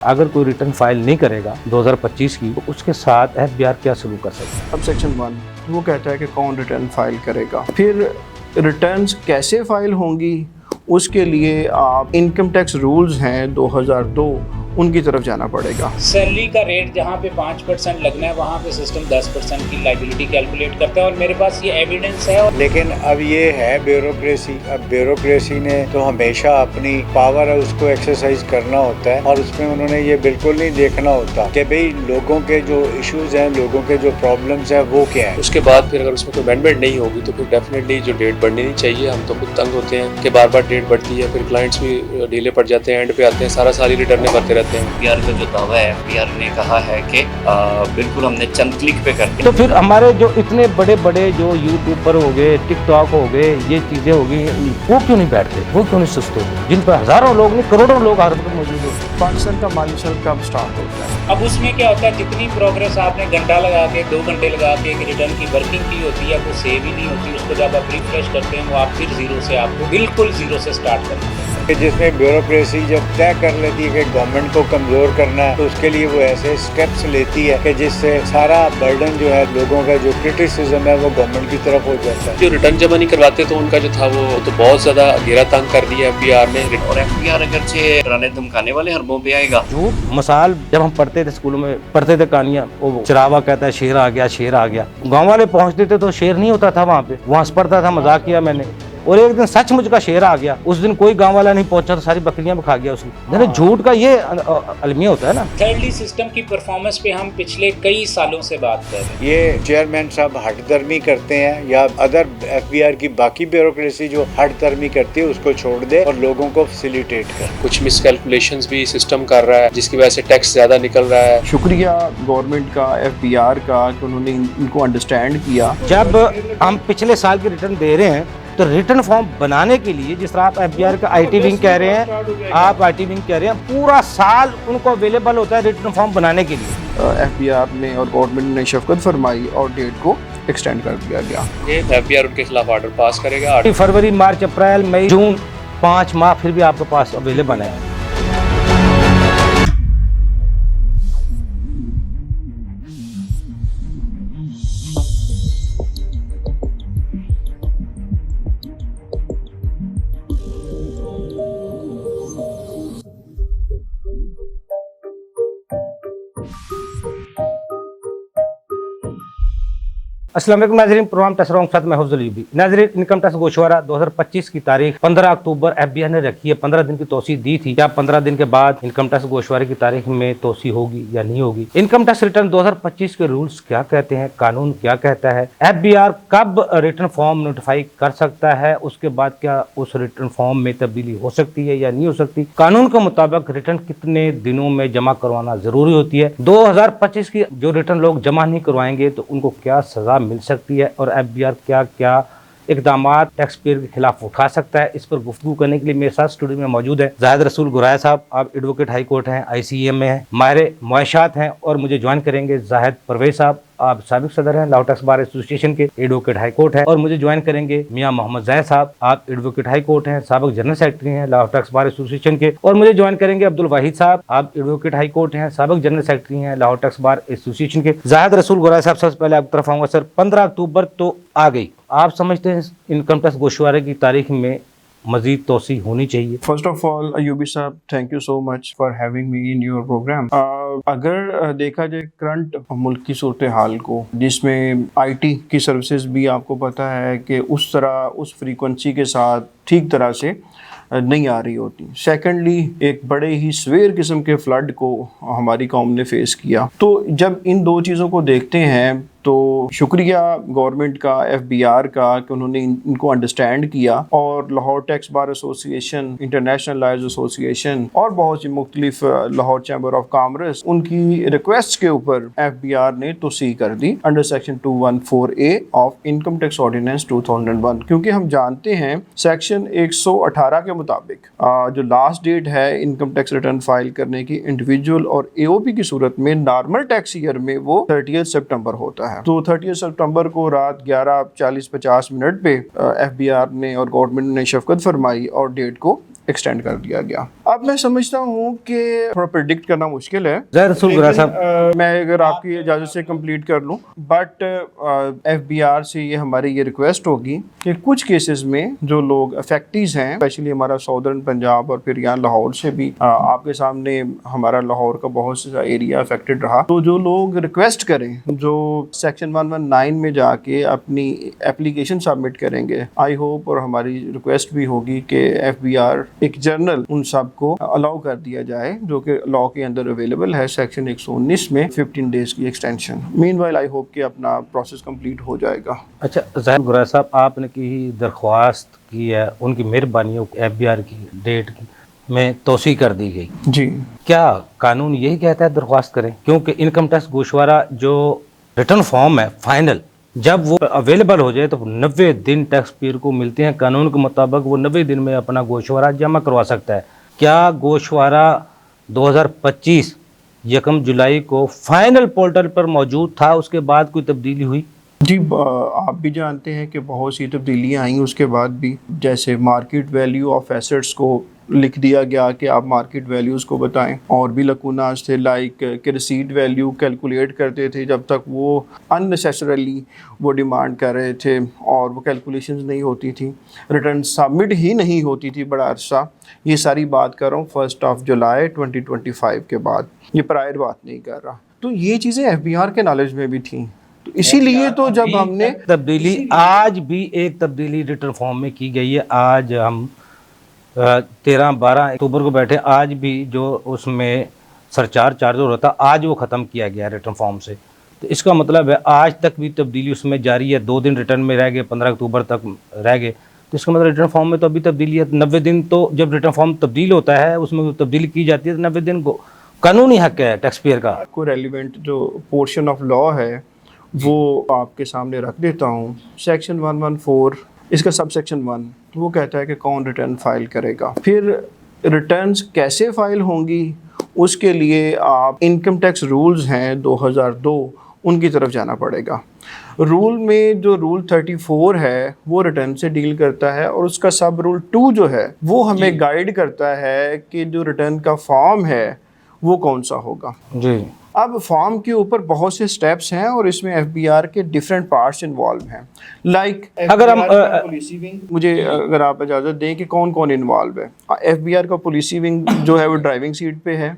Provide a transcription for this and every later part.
अगर कोई return file नहीं करेगा 2025 की तो उसके साथ एफबीआर क्या सलूक कर सकता है। अब सेक्शन 1 वो कहता है कि कौन रिटर्न फाइल करेगा, फिर रिटर्न्स कैसे फाइल होंगी, उसके लिए आप इनकम टैक्स रूल्स हैं 2002 उनकी तरफ जाना पड़ेगा। सैलरी का रेट जहाँ पे 5% लगना है वहाँ पे सिस्टम 10% की लाइबिलिटी कैलकुलेट करता है और मेरे पास ये एविडेंस है। लेकिन अब ये है ब्यूरोक्रेसी, अब ब्यूरोक्रेसी ने तो हमेशा अपनी पावर है उसको एक्सरसाइज करना होता है और उसमें उन्होंने ये बिल्कुल नहीं देखना होता कि भाई लोगों के जो इश्यूज हैं, लोगों के जो प्रॉब्लम्स हैं वो क्या है। उसके बाद फिर अगर उसमें कोई अमेंडमेंट नहीं होगी तो फिर डेफिनेटली जो डेट बढ़नी नहीं चाहिए। हम तो खुद तंग होते हैं कि बार बार डेट बढ़ती है, फिर क्लाइंट्स भी ढीले पड़ जाते हैं, एंड पे आते हैं, सारा साल ही रिटर्न भरते रहते हैं। एफबीआर का जो दावा है, एफबीआर ने कहा है कि बिल्कुल हमने चंद क्लिक पे कर दिया। तो फिर हमारे जो इतने बड़े बड़े जो यूट्यूबर हो गए, टिकटॉक हो गए, ये चीजें हो गई, वो क्यों नहीं बैठते, वो क्यों नहीं सुस्त होते, जिन पर हजारों लोग नहीं करोड़ों लोग हर वक्त मौजूद होते। पाकिस्तान का माली साल कब स्टार्ट होता है? अब उसमें क्या होता है, जितनी प्रोग्रेस आपने घंटा लगा के 2 घंटे लगा के रिटर्न की वर्किंग की होती है वो सेव ही नहीं होती। उसको जब आप रिफ्रेश करते हैं वो आप फिर जीरो से, आपको बिल्कुल जीरो से स्टार्ट करना है। जिसमें ब्यूरोक्रेसी जब तय कर लेती है कि गवर्नमेंट को कमजोर करना है तो उसके लिए वो ऐसे स्टेप्स लेती है कि जिससे सारा बर्डन जो है लोगों का जो क्रिटिसिज्म है वो गवर्नमेंट की तरफ हो जाता है। जो रिटर्न जमा नहीं करवाते तो उनका जो था वो तो बहुत ज्यादा घेरा तंग कर दिया एफबीआर ने। और एफबीआर अगर से डराने धमकाने वाले हरबों पे आएगा। जो मसाल जब हम पढ़ते थे स्कूलों में पढ़ते थे कहानियां, वो चरावा कहता है शेर आ गया, शेर आ गया। गाँव वाले पहुंचते थे तो शेर नहीं होता था वहाँ से पढ़ता था, मजाक किया मैंने। और एक दिन सचमुच का शेर आ गया, उस दिन कोई गांव वाला नहीं पहुंचा तो सारी बकरियां भी खा गया उसने। झूठ का ये अलमिया होता है ना। थर्डली सिस्टम की परफॉर्मेंस पे हम पिछले कई सालों से बात कर रहे हैं। ये चेयरमैन साहब हटदर्मी करते हैं या अदर एफबीआर की बाकी ब्यूरोक्रेसी जो हटदर्मी करती है उसको छोड़ दे और लोगों को फैसिलिटेट कर। कुछ मिसकैलकुलेशंस भी सिस्टम कर रहा है जिसकी वजह से टैक्स ज्यादा निकल रहा है। शुक्रिया गवर्नमेंट का, एफबीआर का कि उन्होंने इनको अंडरस्टैंड किया। जब हम पिछले साल की रिटर्न दे रहे हैं तो रिटर्न फॉर्म बनाने के लिए, जिस तरह आप एफबीआर का आईटी विंग कह रहे हैं, आप आईटी विंग कह रहे हैं, पूरा साल उनको अवेलेबल होता है रिटर्न फॉर्म बनाने के लिए। एफबीआर ने और गवर्नमेंट ने शफकत फरमाई और डेट को एक्सटेंड कर दिया गया। एफबीआर उनके खिलाफ ऑर्डर पास करेगा। फरवरी, मार्च, अप्रैल, मई, जून, 5 माह फिर भी आपके पास अवेलेबल है। अस्सलाम वालेकुम नाज़रीन, प्रोग्राम टैक्स रॉन्ग साथ मैं हफ्ज़ुल यूबी। नाज़रीन, इनकम टैक्स गोशवारा 2025 की तारीख 15 अक्टूबर एफबीआर ने रखी है। 15 दिन की तोसी दी थी। क्या 15 दिन के बाद इनकम टैक्स गोशवारे की तारीख में तोसी होगी या नहीं होगी? इनकम टैक्स रिटर्न 2025 के रूल्स क्या कहते हैं, कानून क्या कहता है, एफबीआर कब रिटर्न फॉर्म नोटिफाई कर सकता है, उसके बाद क्या उस रिटर्न फॉर्म में तब्दीली हो सकती है या नहीं हो सकती, कानून के मुताबिक रिटर्न कितने दिनों में जमा करवाना जरूरी होती है, 2025 की जो रिटर्न लोग जमा नहीं करवाएंगे तो उनको क्या सजा मिल सकती है, और एफबीआर क्या क्या इकदामात टैक्स पेयर के खिलाफ उठा सकता है। इस पर गुफ्तगू करने के लिए मेरे साथ स्टूडियो में मौजूद है जाहिद रसूल गुराया साहब। आप एडवोकेट हाई कोर्ट हैं, ICAM में हैं, माहिर मुआशात हैं, और मुझे ज्वाइन करेंगे जाहिद परवेज साहब। आप साबिक सदर हैं लाहौर टैक्स बार एसोसिएशन के, एडवोकेट हाई कोर्ट है, और मुझे ज्वाइन करेंगे मियां मोहम्मद जैद साहब। आप एडवोकेट हाई कोर्ट हैं, साबिक जनरल सेक्रेटरी हैं लाहौर टैक्स बार एसोसिएशन के, और मुझे ज्वाइन करेंगे अब्दुल वाहिद साहब। आप एडवोकेट हाई कोर्ट हैं, साबिक जनरल सेक्रेटरी हैं लाहौर टैक्स बार एसोसिएशन के। जाहिद रसूल गुराया साहब, सबसे पहले आपकी तरफ आऊंगा सर। 15 अक्टूबर तो आ गई, आप समझते हैं इनकम टैक्स गोशवारे की तारीख में मजीद तोसी होनी चाहिए? फर्स्ट ऑफ ऑल अयूबी साहब, thank you so much for having me in your programme. अगर देखा जाए करंट मुल्क की सूरत हाल को, जिसमें आईटी की सर्विसेज भी आपको पता है कि उस तरह उस फ्रीक्वेंसी के साथ ठीक तरह से नहीं आ रही होती। सेकेंडली, एक बड़े ही सवेर किस्म के फ्लड को हमारी कौम ने फेस किया। तो जब इन दो चीज़ों को देखते हैं तो शुक्रिया गवर्नमेंट का, एफबीआर का, कि उन्होंने इनको अंडरस्टैंड किया, और Lahore tax bar association, international lawyers association और बहुत सी मुख्तलिफ लाहौर चैम्बर ऑफ कॉमर्स, उनकी रिक्वेस्ट के ऊपर एफबीआर ने तोसी कर दी under section 214A of income tax ordinance 2001। क्योंकि हम जानते हैं सेक्शन 118 के मुताबिक जो लास्ट डेट है इनकम टैक्स रिटर्न फाइल करने की इंडिविजुअल और एओपी की सूरत में नॉर्मल टैक्स ईयर में वो 30 सितंबर होता है। तो 30 सितंबर को रात 11:40-50 पे एफबीआर ने और गवर्नमेंट ने शफकत फरमाई और डेट को एक्सटेंड कर दिया गया। अब मैं समझता हूँ कि थोड़ा प्रिडिक्ट करना मुश्किल है, ज़ाहिर रसूल गुरा साहब, मैं अगर आपकी इजाज़त से कंप्लीट कर लूँ, बट FBR से ये हमारी ये रिक्वेस्ट होगी कि कुछ केसेस में जो लोग अफेक्टीज हैं, स्पेशली हमारा साउदर्न पंजाब और फिर यहाँ लाहौर से भी आपके सामने हमारा लाहौर का बहुत सा एरिया अफेक्टेड रहा, तो जो लोग रिक्वेस्ट करें, जो सेक्शन 119 में जाके अपनी एप्लीकेशन सबमिट करेंगे, आई होप और हमारी रिक्वेस्ट भी होगी कि FBR एक जर्नल उन सब को अलाउ कर दिया जाए जो कि लॉ के अंदर अवेलेबल है, सेक्शन 119 में 15 डेज की एक्सटेंशन। मीनवाइल आई होप कि अपना प्रोसेस कंप्लीट हो जाएगा। अच्छा ज़ाहिर गुरा साहब, आपने की दरख्वास्त की है, उनकी मेहरबानियों FBR की डेट की में तोसी कर दी गई जी, क्या कानून यही कहता है दरख्वास्त करें? क्योंकि इनकम टैक्स गोशवारा जो रिटर्न फॉर्म है फाइनल, जब वो अवेलेबल हो जाए तो 90 दिन टैक्स पेयर को मिलते हैं। कानून के मुताबिक वो 90 दिन में अपना गोशवारा जमा करवा सकता है। क्या गोशवारा 2025 1 जुलाई को फाइनल पोर्टल पर मौजूद था, उसके बाद कोई तब्दीली हुई? जी, आप भी जानते हैं कि बहुत सी तब्दीलियाँ आई उसके बाद भी, जैसे मार्केट वैल्यू ऑफ एसेट्स को लिख दिया गया कि आप मार्केट वैल्यूज़ को बताएं, और भी लकूनास थे लाइक कि रिसीट वैल्यू कैलकुलेट करते थे जब तक वो अननेसेसरली वो डिमांड कर रहे थे और वो कैलकुलेशंस नहीं होती थी, रिटर्न सबमिट ही नहीं होती थी बड़ा अरसा। ये सारी बात कर रहा हूँ 1 जुलाई 2025 के बाद, ये प्रायर बात नहीं कर रहा। तो ये चीज़ें FBR के नॉलेज में भी थी, तो इसीलिए तो जब हमने तब्दीली, आज भी एक तब्दीली रिटर्न फॉर्म में की गई है। आज हम 13-12 अक्टूबर को बैठे, आज भी जो उसमें चार्ज हो रहा था, आज वो ख़त्म किया गया रिटर्न फॉर्म से। तो इसका मतलब है आज तक भी तब्दीली उसमें जारी है। 2 दिन रिटर्न में रह गए, 15 अक्टूबर तक रह गए, तो इसका मतलब रिटर्न फॉर्म में तो अभी तब्दीली है। 90 दिन तो जब रिटर्न फॉर्म तब्दील होता है, उसमें तब्दीली की जाती है, तो 90 दिन को कानूनी हक है टैक्स पेयर का। को रेलिवेंट जो पोर्शन ऑफ लॉ है वो आपके सामने रख देता हूँ। सेक्शन 114 इसका सब सेक्शन 1 वो कहता है कि कौन रिटर्न फाइल करेगा। फिर रिटर्न्स कैसे फाइल होंगी, उसके लिए आप इनकम टैक्स रूल्स हैं 2002 उनकी तरफ जाना पड़ेगा। रूल में जो रूल 34 है वो रिटर्न से डील करता है, और उसका सब रूल 2 जो है वो हमें गाइड करता है कि जो रिटर्न का फॉर्म है वो कौन सा होगा जी। अब फॉर्म के ऊपर बहुत से स्टेप्स हैं और इसमें FBR के डिफरेंट पार्ट्स इन्वॉल्व हैं। लाइक अगर हम पॉलिसी विंग, मुझे अगर आप इजाज़त दें कि कौन कौन इन्वॉल्व है। FBR का पॉलिसी विंग जो है वो ड्राइविंग सीट पे है।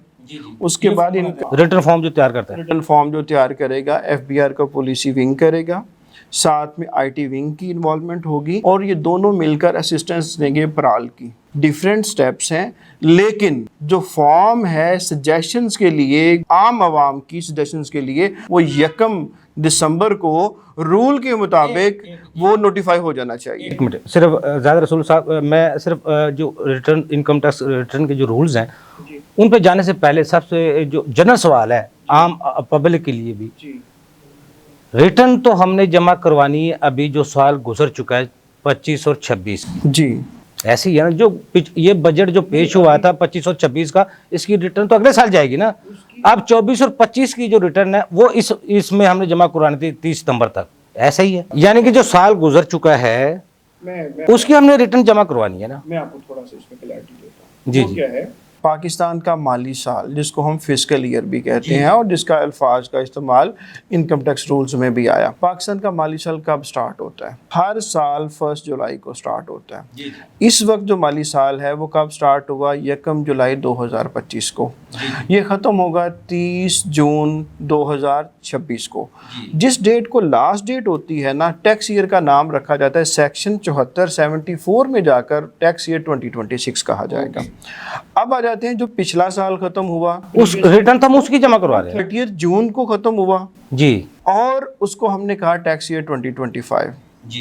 उसके बाद इनका रिटर्न फॉर्म जो तैयार करता है, रिटर्न फॉर्म जो तैयार करेगा FBR का पॉलिसी विंग करेगा, साथ में IT विंग की इन्वॉल्वमेंट होगी, और ये दोनों मिलकर असिस्टेंस देंगे पराल की। डिफरेंट स्टेप्स हैं, लेकिन जो फॉर्म है सजेशंस के लिए, आम आवाम की सजेशंस के लिए, वो 1 दिसंबर को रूल के मुताबिक वो नोटिफाई हो जाना चाहिए। 1 मिनट सिर्फ ज़्यादा रसूल साहब, मैं सिर्फ जो रिटर्न इनकम टैक्स रिटर्न के जो रूल्स हैं उन पे जाने से पहले सबसे जो जनरल सवाल है आम पब्लिक के लिए भी, रिटर्न तो हमने जमा करवानी है अभी जो साल गुजर चुका है 25 और 26 जी, ऐसे ही है ना। जो ये बजट जो पेश हुआ था 25 और 26 का, इसकी रिटर्न तो अगले साल जाएगी ना। अब 24 और 25 की जो रिटर्न है वो इसमें हमने जमा करवानी थी 30 सितंबर तक, ऐसा ही है। यानी कि जो साल गुजर चुका है उसकी हमने रिटर्न जमा करवानी है ना। मैं आपको थोड़ा सा इसमें क्लैरिटी देता हूँ। जी जी। क्या है पाकिस्तान का माली साल, जिसको हम फिस्कल ईयर भी कहते हैं, और जिसका अल्फाज का इस्तेमाल इनकम टैक्स रूल्स में भी आया। पाकिस्तान का माली साल कब स्टार्ट होता है? हर साल 1 जुलाई को स्टार्ट होता है। इस वक्त जो माली साल है वो कब स्टार्ट हुआ? 1 जुलाई 2025 को। ये ख़त्म होगा 30 जून 2026 को। जिस डेट को लास्ट डेट होती है ना, टैक्स ईयर का नाम रखा जाता है सेक्शन 74 में जाकर टैक्स ईयर 2026 कहा जाएगा। अब आ जाते हैं जो पिछला साल खत्म हुआ, उस रिटर्न तो हम उसकी जमा करवा रहे हैं। 30 जून को खत्म हुआ जी, और उसको हमने कहा टैक्स ईयर 2025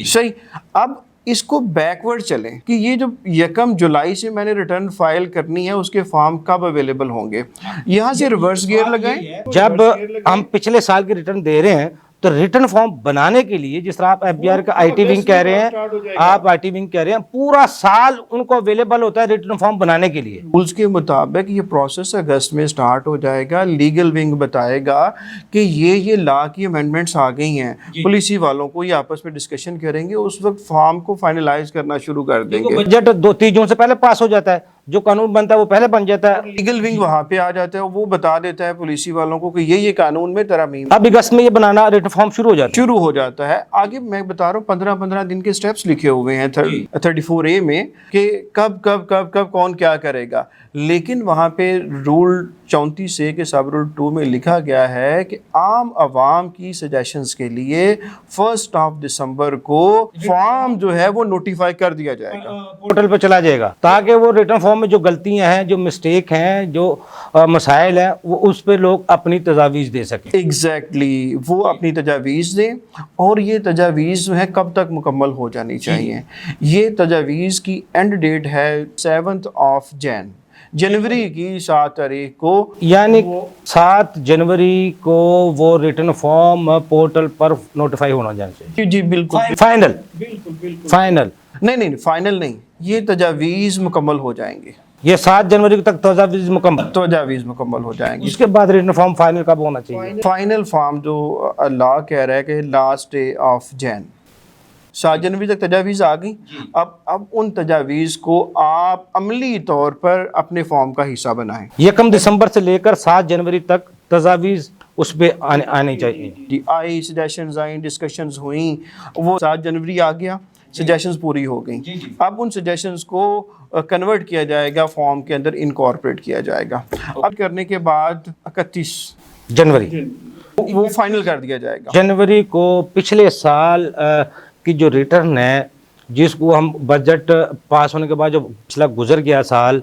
सही। अब इसको बैकवर्ड चलें कि ये जो 1 जुलाई से मैंने रिटर्न फाइल करनी है उसके फॉर्म कब अवेलेबल होंगे। यहाँ से रिवर्स गियर लगाएं। जब हम पिछले साल की रिटर्न दे रहे हैं तो रिटर्न फॉर्म बनाने के लिए, जिस तरह आप FBR का IT विंग कह रहे हैं, आप IT विंग कह रहे हैं, पूरा साल उनको अवेलेबल होता है रिटर्न फॉर्म बनाने के लिए। रूल्स के मुताबिक ये प्रोसेस अगस्त में स्टार्ट हो जाएगा। लीगल विंग बताएगा कि ये लॉ की अमेंडमेंट्स आ गई हैं, पॉलिसी वालों को ये आपस में डिस्कशन करेंगे, उस वक्त फॉर्म को फाइनलाइज करना शुरू कर देंगे। बजट 30 जून से पहले पास हो जाता है, जो कानून बनता है वो पहले बन जाता है। लीगल विंग वहाँ पे आ जाता है, वो बता देता है पुलिसी वालों को कि ये कानून में तरमीम अब अगस्त में ये बनाना रिटर्न फॉर्म शुरू हो जाता है। शुरू हो जाता है। आगे मैं बता रहा हूँ 15-15 दिन के स्टेप्स लिखे हुए हैं 34A में कि कब कौन क्या करेगा। लेकिन वहाँ पे रूल 34A के सब रूल 2 में लिखा गया है कि आम आवाम की सजेशंस के लिए 1 दिसंबर को फॉर्म जो है वो नोटिफाई कर दिया जाएगा, पोर्टल पे चला जाएगा, ताकि वो रिटर्न फॉर्म में जो गलतियां हैं, जो मिस्टेक हैं, जो मसाइल हैं, वो उस पे लोग अपनी तजावीज़ दे सकें। एग्जैक्टली वो अपनी तजावीज़ दें। और ये तजावीज़ जो है कब तक मुकम्मल हो जानी चाहिए? ये तजावीज़ की एंड डेट है 7 जनवरी की 7 तारीख को, यानी 7 जनवरी को वो रिटर्न फॉर्म पोर्टल पर नोटिफाई होना चाहिए। जी बिल्कुल फाइनल फाइनल नहीं फाइनल नहीं, ये तजावीज़ मुकम्मल हो जाएंगे, ये 7 जनवरी तक तजावीज़ मुकम्मल, तजावीज़ मुकम्मल हो जाएंगी। उसके बाद रिटर्न फॉर्म फाइनल कब होना चाहिए? फाइनल फॉर्म जो लॉ कह रहा है कि लास्ट डे ऑफ जैन, 7 जनवरी तक तजावीज़ आ गई। अब उन तजावीज़ को आप अमली तौर पर अपने फॉर्म का हिस्सा बनाएं। 1 दिसंबर से लेकर 7 जनवरी तक तजावीज़ उस पे आनी चाहिए। आई सजेशंस आई, डिस्कशंस हुई, वो 7 जनवरी आ गया, सजेशंस पूरी हो गई। अब उन सजेशंस को कन्वर्ट किया जाएगा, फॉर्म के अंदर इनकॉर्पोरेट किया जाएगा। अब करने के बाद 31 जनवरी वो फाइनल कर दिया जाएगा। जनवरी को पिछले साल की जो रिटर्न है, जिसको हम बजट पास होने के बाद जो पिछला गुजर गया साल,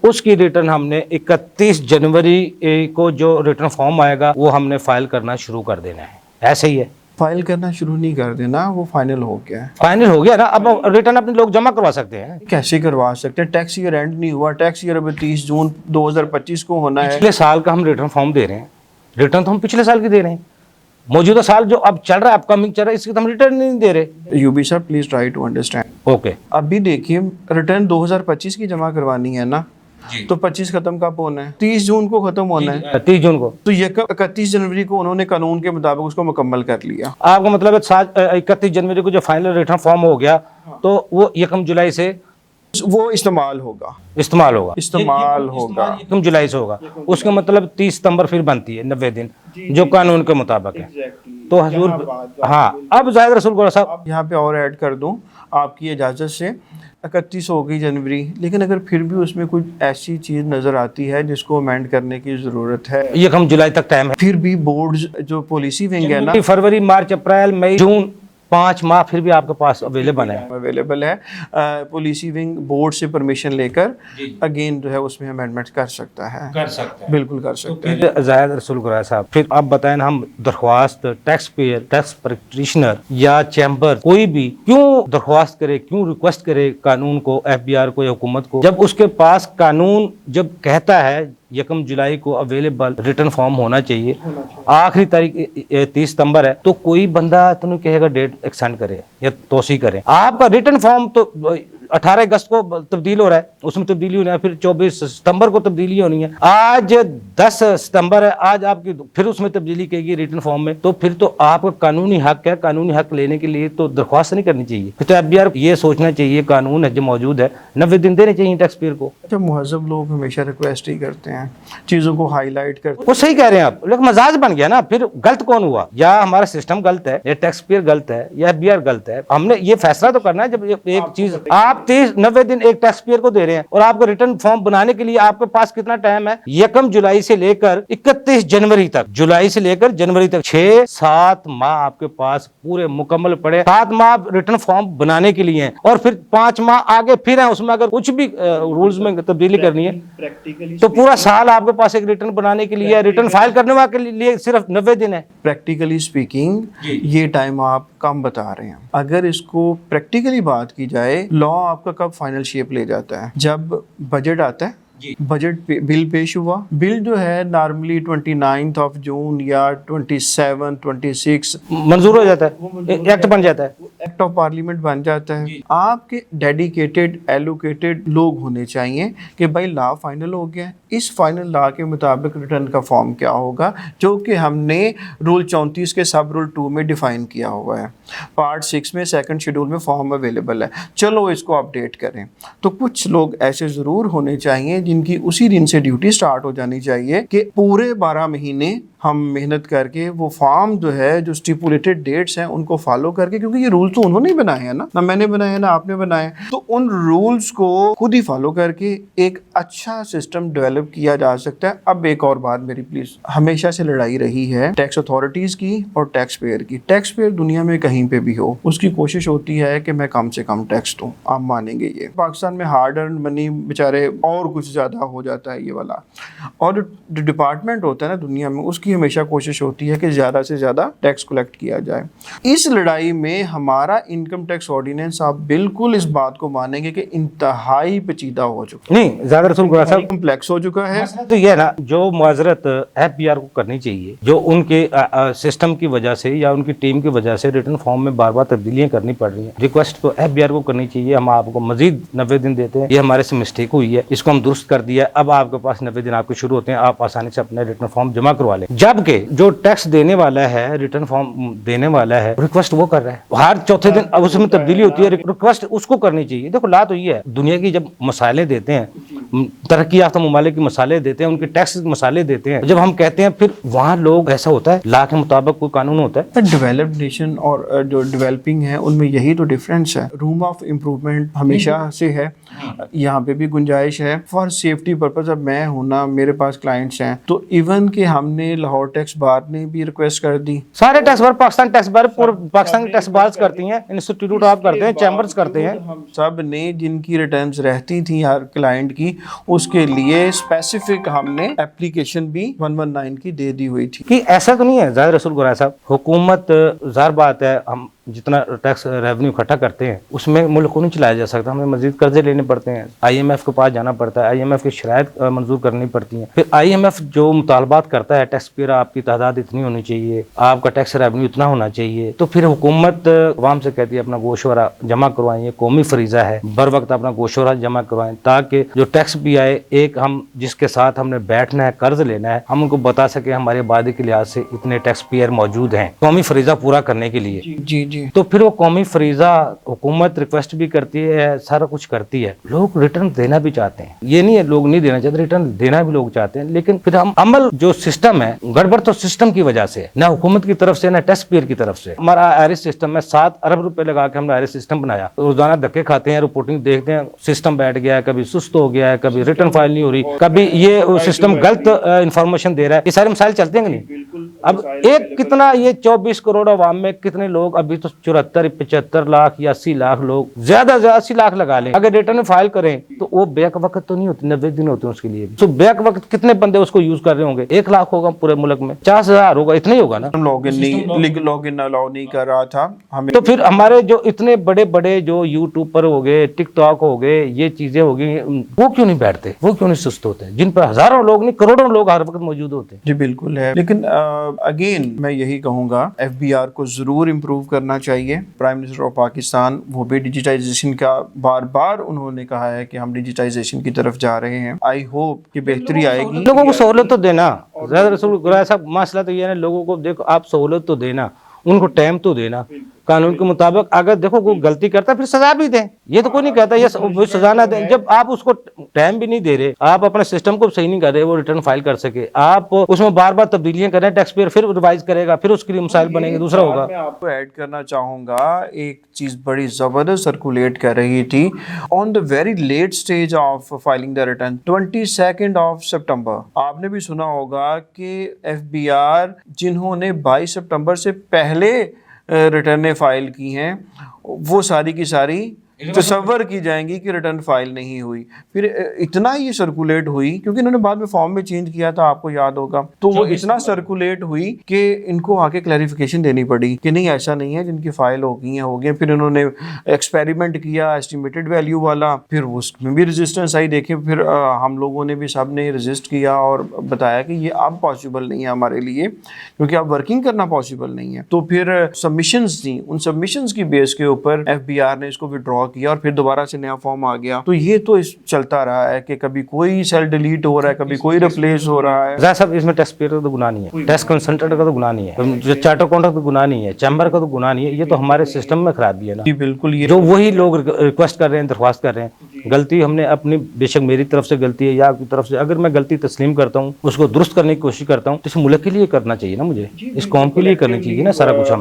उसकी रिटर्न हमने 31 जनवरी को जो रिटर्न फॉर्म आएगा वो हमने फाइल करना शुरू कर देना है। ऐसे ही है, फाइल करना शुरू नहीं कर देना, वो फाइनल हो गया है। फाइनल हो गया ना। अब रिटर्न अपने लोग जमा करवा सकते हैं। कैसे करवा सकते हैं? टैक्स ईयर एंड नहीं हुआ, टैक्स ईयर अभी 30 जून 2025 को होना है। पिछले साल का हम रिटर्न फॉर्म दे रहे हैं, रिटर्न तो हम पिछले साल की दे रहे हैं। मौजूदा साल जो अब चल रहा है, अपकमिंग चल रहा है, इसकी तो हम रिटर्न नहीं दे रहे। यूबी sir please try to understand. Okay, अभी देखिए रिटर्न 2025 की जमा करवानी है ना, तो 25 खत्म कब होना है? 30 जून को खत्म होना है। 30 जून को, तो 31 जनवरी को उन्होंने कानून के मुताबिक उसको मुकम्मल कर लिया। आपका मतलब है 31 जनवरी को जो फाइनल रिटर्न फॉर्म हो गया, तो वो 1 जुलाई से वो इस्तेमाल होगा। 1 जुलाई से होगा। उसका मतलब 30 सितंबर फिर बनती है 90 दिन, जो कानून के मुताबिक है। तो हजूर, हाँ, अब जाहिद रसूल गोरा साहब यहाँ पे और ऐड कर दूँ आपकी इजाज़त से, 31 हो गई जनवरी, लेकिन अगर फिर भी उसमें कुछ ऐसी चीज़ नज़र आती है जिसको अमेंड करने की ज़रूरत है, 1 जुलाई तक टाइम है। फिर भी बोर्ड जो पॉलिसी विंग है ना, फरवरी, मार्च, अप्रैल, मई, जून, 5 माह फिर भी आपके पास अवेलेबल है। पॉलिसी विंग बोर्ड से परमिशन लेकर अगेन जो है उसमें अमेंडमेंट कर सकता है, बिल्कुल कर सकता है। जाहिद रसूल गोरा साहब, फिर आप बताएं, हम दरख्वास्त टैक्स पेयर, टैक्स प्रैक्टिशनर या चैम्बर कोई भी क्यों दरख्वास्त करे, क्यों रिक्वेस्ट करे कानून को, FBR को या हुकूमत को, जब उसके पास कानून जब कहता है 1 जुलाई को अवेलेबल रिटर्न फॉर्म होना चाहिए, आखिरी तारीख 30 सितंबर है, तो कोई बंदा तो नहीं कहेगा डेट एक्सटेंड करे या तोसी करे। आपका रिटर्न फॉर्म तो 18 अगस्त को तब्दील हो रहा है, उसमें तब्दीली होनी है, फिर 24 सितंबर को तब्दीली होनी है, आज 10 सितंबर है, आज आपकी फिर उसमें तब्दीली कहेगी रिटर्न फॉर्म में, तो फिर तो आपका कानूनी हक है। कानूनी हक लेने के लिए तो दरख्वास्त नहीं करनी चाहिए, फिर तो FBR ये सोचना चाहिए कानून है जो मौजूद है, 90 दिन देने चाहिए टैक्स पेयर को। अच्छा, मुहज़्ज़ब लोग हमेशा रिक्वेस्ट ही करते हैं, चीज़ों को हाईलाइट करते हैं। वो सही कह रहे हैं आप, लेकिन मजाज बन गया ना, फिर गलत कौन हुआ? या हमारा सिस्टम गलत है, या टैक्स पेयर गलत है, या FBR गलत है? हमने ये फैसला तो करना है। जब एक चीज आप 90 दिन एक टैक्स पेयर को दे रहे हैं और आपको रिटर्न फॉर्म बनाने के लिए आपके पास कितना टाइम है? 1 जुलाई से लेकर 31 जनवरी तक, जुलाई से लेकर जनवरी तक 6-7 माह आपके पास पूरे मुकम्मल पड़े। 7 माह रिटर्न फॉर्म बनाने के लिए हैं, और फिर 5 माह आगे फिर है, उसमें अगर कुछ भी रूल्स में तब्दीली करनी है तो पूरा साल आपके पास एक रिटर्न बनाने के लिए, रिटर्न फाइल करने के लिए सिर्फ 90 दिन है। प्रैक्टिकली स्पीकिंग ये टाइम आप कम बता रहे हैं। अगर इसको प्रैक्टिकली बात की जाए, लॉ आपका कब फाइनल शेप ले जाता है? जब बजट आता है, बजट बिल पेश हुआ। बिल जो है नॉर्मली 29 जून या 27, 26 मंजूर हो जाता है, एक्ट बन जाता है। एक्ट ऑफ पार्लियामेंट बन जाता है। आपके डेडिकेटेड एलोकेटेड लोग होने चाहिए कि भाई लॉ फाइनल हो गया है, इस फाइनल लॉ के मुताबिक रिटर्न का फॉर्म क्या होगा, जो कि हमने रूल 34 के सब रूल 2 में डिफाइन किया हुआ है। पार्ट 6 में सेकंड शेड्यूल में फॉर्म अवेलेबल है, चलो इसको अपडेट करें। तो कुछ लोग ऐसे ज़रूर होने चाहिए जिनकी उसी दिन से ड्यूटी स्टार्ट हो जानी चाहिए कि पूरे 12 महीने हम मेहनत करके वो फॉर्म जो है, जो स्टिपुलेटेड डेट्स हैं उनको फॉलो करके, क्योंकि ये रूल्स तो उन्होंने ही बनाए हैं ना मैंने बनाए हैं ना आपने बनाए हैं, तो उन रूल्स को खुद ही फॉलो करके एक अच्छा सिस्टम डेवलप किया जा सकता है। अब एक और बात मेरी प्लीज, हमेशा से लड़ाई रही है टैक्स अथॉरिटीज की और टैक्स पेयर की। टैक्स पेयर दुनिया में कहीं पे भी हो, उसकी कोशिश होती है कि मैं कम से कम टैक्स दूं, आप मानेंगे ये। पाकिस्तान में हार्ड अर्न मनी बेचारे और कुछ ज्यादा हो जाता है ये वाला, और जो डिपार्टमेंट होता है ना दुनिया में, उसकी हमेशा कोशिश होती है कि ज्यादा से ज्यादा टैक्स कलेक्ट किया जाए। इस लड़ाई में हमारा इनकम टैक्स ऑर्डिनेंस, आप बिल्कुल इस बात को मानेंगे कि इंतहाई पेचीदा हो चुका है, नहीं ज़्यादा रसूल गुलाम साहब, कम्प्लेक्स हो चुका है। तो ये है ना, जो मुआजरत FBR को करनी चाहिए, जो उनके सिस्टम की वजह से या उनकी टीम की वजह से रिटर्न फॉर्म में बार बार तब्दीलियां करनी पड़ रही हैं, रिक्वेस्ट तो FBR को करनी चाहिए। हम आपको मजीद 90 दिन देते हैं, ये हमारे से मिस्टेक हुई है, इसको हम दुरुस्त कर दिया है, अब आपके पास 90 दिन आपके शुरू होते हैं, आप आसानी से अपने रिटर्न फॉर्म जमा करवा लें। जबकि जो टैक्स देने वाला है, रिटर्न फॉर्म देने वाला है, रिक्वेस्ट वो कर रहा है, हर चौथे दिन अब उसमें तब्दीली होती है, रिक्वेस्ट उसको करनी चाहिए। देखो ला तो ये है, दुनिया की जब मसाले देते हैं, तरक्की याफ्ता ममालिक के मसाले देते हैं, उनके टैक्स मसाले देते हैं, जब हम कहते हैं फिर वहाँ लोग ऐसा होता है, ला के मुताबिक कोई कानून होता है। डेवलप्ड नेशन और जो डेवलपिंग है उनमें यही तो डिफरेंस है। रूम ऑफ इम्प्रूवमेंट हमेशा से है, यहाँ पे भी गुंजाइश है फॉर सेफ्टी पर्पज। अब मैं हूँ ना, मेरे पास क्लाइंट्स हैं, तो इवन कि हमने लाहौर टैक्स बार ने भी रिक्वेस्ट कर दी, सारे tax bar, Pakistan tax bar, पूरे पाकिस्तान की टैक्स बार्स करती हैं, इंस्टीट्यूट ऑफ करते हैं, चैम्बर्स करते हैं, हम सब ने जिनकी रिटर्न्स रहती थी हर क्लाइंट की, उसके लिए स्पेसिफिक हमने एप्लीकेशन भी 119 की दे दी हुई थी। कि ऐसा तो नहीं है ज़ाहिर रसूल गुराय साहब, हुकूमत ज़ाहिर बात है, हम जितना टैक्स रेवेन्यू इकट्ठा करते हैं उसमें मुल्क को नहीं चलाया जा सकता, हमें मजीद कर्जे लेने पड़ते हैं, IMF के पास जाना पड़ता है, IMF की शराइत मंजूर करनी पड़ती हैं, फिर IMF जो मुतालबात करता है, टैक्स पेयर आपकी तादाद इतनी होनी चाहिए, आपका टैक्स रेवेन्यू इतना होना चाहिए, तो फिर हुकूमत अवाम से कहती है अपना गोशवारा जमा करवाएं, ये कौमी फरीज़ा है, बर वक्त अपना गोशवारा जमा करवाएं, ताकि जो टैक्स भी आए, एक हम जिसके साथ हमने बैठना है, कर्ज लेना है, हम उनको बता सके हमारी आबादी के लिहाज से इतने टैक्स पेयर मौजूद हैं कौमी फरीज़ा पूरा करने के लिए। जी जी। तो फिर वो कौमी फरीजा हुकूमत रिक्वेस्ट भी करती है, सारा कुछ करती है, लोग रिटर्न देना भी चाहते हैं, ये नहीं है लोग नहीं देना चाहते, रिटर्न देना भी लोग चाहते हैं, लेकिन फिर हम अमल जो सिस्टम है गड़बड़ तो सिस्टम की वजह से, ना हुकूमत की तरफ से ना टैक्स पेयर की तरफ से। हमारा आयरिस सिस्टम में 7 अरब रुपए लगा के हमने आयरिस सिस्टम बनाया, रोजाना धक्के खाते हैं, रिपोर्टिंग देखते हैं, सिस्टम बैठ गया है, कभी सुस्त हो गया है, कभी रिटर्न फाइल नहीं हो रही, कभी ये सिस्टम गलत इंफॉर्मेशन दे रहा है, ये सारे मसाइल चलते हैं नहीं। अब एक कितना ये 24 करोड़ अवाम में कितने लोग, अभी तो 74, 75 लाख या 80 लाख लोग, ज्यादा से 80 लाख लगा लें, अगर रिटर्न फाइल करें तो वो बैक वक्त तो नहीं होती, 90 दिन होते हैं उसके लिए। तो बैक वक्त कितने बंदे उसको यूज कर रहे होंगे? 1 लाख होगा पूरे मुल्क में, 50,000 होगा, इतना ही होगा ना। लॉगिन अलाउ नहीं कर रहा था हमें, तो फिर हमारे जो इतने बड़े बड़े जो यूट्यूब पर हो गए, टिकटॉक हो गए, ये चीजें हो गई, वो क्यों नहीं बैठते, वो क्यों नहीं सुस्त होते, जिन पर हजारों लोग नहीं करोड़ों लोग हर वक्त मौजूद होते हैं। जी बिल्कुल है, लेकिन अगेन मैं यही कहूँगा FBR को ज़रूर इम्प्रूव करना चाहिए। प्राइम मिनिस्टर ऑफ पाकिस्तान वो भी डिजिटाइजेशन का बार बार उन्होंने कहा है कि हम डिजिटाइजेशन की तरफ जा रहे हैं। आई होप कि बेहतरी आएगी। लोगों को सहूलत तो देना, रसूल गुराय साहब, मसला तो ये है, लोगों को देखो आप सहूलत तो देना, उनको टाइम तो देना, कानून के मुताबिक अगर देखो कोई गलती करता है फिर सजा भी दें, ये तो कोई नहीं कहता ये सजा ना दें। जब आप उसको टाइम भी नहीं दे रहे, आप अपने सिस्टम को सही नहीं कर रहे, वो रिटर्न फाइल कर सके, आप उसमें बार बार तब्दीलियां कर रहे हैं, टैक्स पेयर फिर रिवाइज करेगा, फिर उसके लिए मसाइल बनेंगे, दूसरा होगा। मैं आपको ऐड करना चाहूँगा, एक चीज़ बड़ी ज़बरदस्त सर्कुलेट कर रही थी on the very late stage of filing the return, 22 सितंबर। आपने भी सुना होगा कि FBR जिन्होंने 22 सितंबर से पहले रिटर्नें फाइल की हैं, वो सारी की सारी तसव्वुर की जाएंगी कि रिटर्न फाइल नहीं हुई, फिर इतना ये सर्कुलेट हुई, क्योंकि इन्होंने बाद में फॉर्म में चेंज किया था, आपको याद होगा, तो वो इतना सर्कुलेट हुई कि इनको आके क्लैरिफिकेशन देनी पड़ी कि नहीं ऐसा नहीं है, जिनकी फाइल हो गई। फिर इन्होंने एक्सपेरिमेंट किया एस्टिमेटेड वैल्यू वाला, फिर उसमें भी रेजिस्टेंस आई, देखे फिर हम लोगों ने भी सब ने रजिस्ट किया और बताया कि ये अब पॉसिबल नहीं है हमारे लिए, क्योंकि अब वर्किंग करना पॉसिबल नहीं है। तो फिर सबमिशंस थी, उन सबमिशंस की बेस के ऊपर एफबीआर ने इसको विड्रॉ किया और फिर दोबारा से नया फॉर्म आ गया। तो ये तो चलता रहा है कि कभी कोई सेल डिलीट हो रहा है, कभी कोई रिप्लेस हो रहा है। ज़रा साहब इसमें टैक्स पेयर का तो गुनाह नहीं है, टैक्स कंसल्टेंट का तो गुनाह नहीं है, जो चार्टर अकाउंटेंट का गुनाह नहीं है, चैम्बर का तो गुनाह नहीं है, ये तो हमारे सिस्टम में खराबी है ना। जी बिल्कुल, ये जो वही लोग रिक्वेस्ट कर रहे हैं, दरख्वास्त कर रहे हैं, गलती हमने अपनी, बेशक मेरी तरफ से गलती है या आपकी तरफ से, अगर मैं गलती तस्लीम करता हूँ, उसको दुरुस्त करने की कोशिश करता हूँ, तो इस मुल्क के लिए करना चाहिए ना, मुझे इस कौम के लिए करनी चाहिए ना सारा कुछ।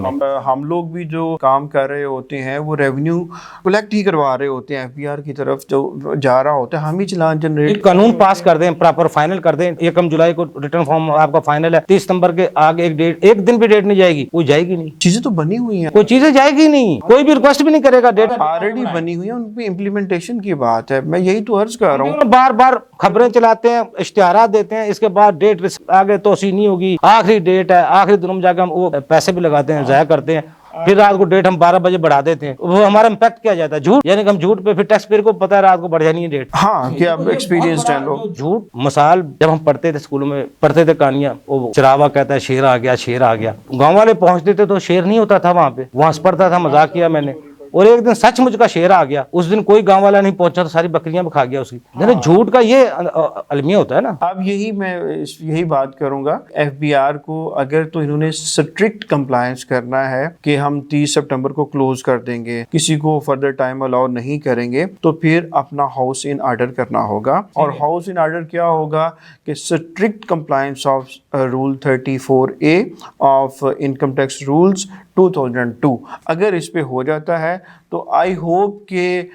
हम लोग भी जो काम कर रहे होते हैं वो रेवेन्यू कलेक्ट ही करवा रहे होते हैं, एफबीआर की तरफ जो जा रहा होता है, हम ही चलान जनरेट, कानून पास कर दें, प्रॉपर फाइनल कर दें। 1 जुलाई को रिटर्न फॉर्म आपका फाइनल है, 30 सितंबर के आगे एक दिन भी डेट नहीं जाएगी, वो जाएगी नहीं, चीजें तो बनी हुई हैं, कोई चीजें जाएगी नहीं, कोई भी रिक्वेस्ट भी नहीं करेगा, डेट ऑलरेडी बनी हुई है, उन पे इम्प्लीमेंटेशन की बात है। मैं यही तो अर्ज कर रहा हूँ। बार बार खबरें चलाते हैं, इश्तिहारात देते हैं, इसके बाद डेट आगे तोसी नहीं होगी, आखिरी डेट है, आखिरी दिनों में जाकर हम वो पैसे भी लगाते हैं, जाया करते हैं, फिर रात को डेट हम 12 बजे बढ़ा देते हैं। वो हमारा इम्पैक्ट क्या जाता है, झूठ, यानी कि हम झूठ पे, फिर टैक्स पेयर को पता है रात को बढ़ जानी है डेट। हाँ, कि अब एक्सपीरियंस्ड हैं लोग। झूठ मिसाल, जब हम पढ़ते थे स्कूलों में, पढ़ते थे कहानियां, वो चरावा कहता है शेर आ गया, शेर आ गया, गाँव वाले पहुंचते थे तो शेर नहीं होता था वहां पे, वहां से पढ़ता था, मजाक किया मैंने, और एक दिन सचमुच का शेर आ गया, उस दिन कोई गांव वाला नहीं पहुंचा तो सारी बकरियां भी खा गया उसकी। झूठ का ये अलमिया होता है ना। अब यही बात करूंगा, एफबीआर को अगर तो इन्होंने स्ट्रिक्ट कंप्लायंस करना है कि हम 30 सितंबर को क्लोज कर देंगे, किसी को फर्दर टाइम अलाउ नहीं करेंगे, तो फिर अपना हाउस इन ऑर्डर करना होगा। और हाउस इन ऑर्डर क्या होगा कि strict compliance of rule 34A of income tax rules 2002 अगर इस पे हो जाता है तो आई होप कि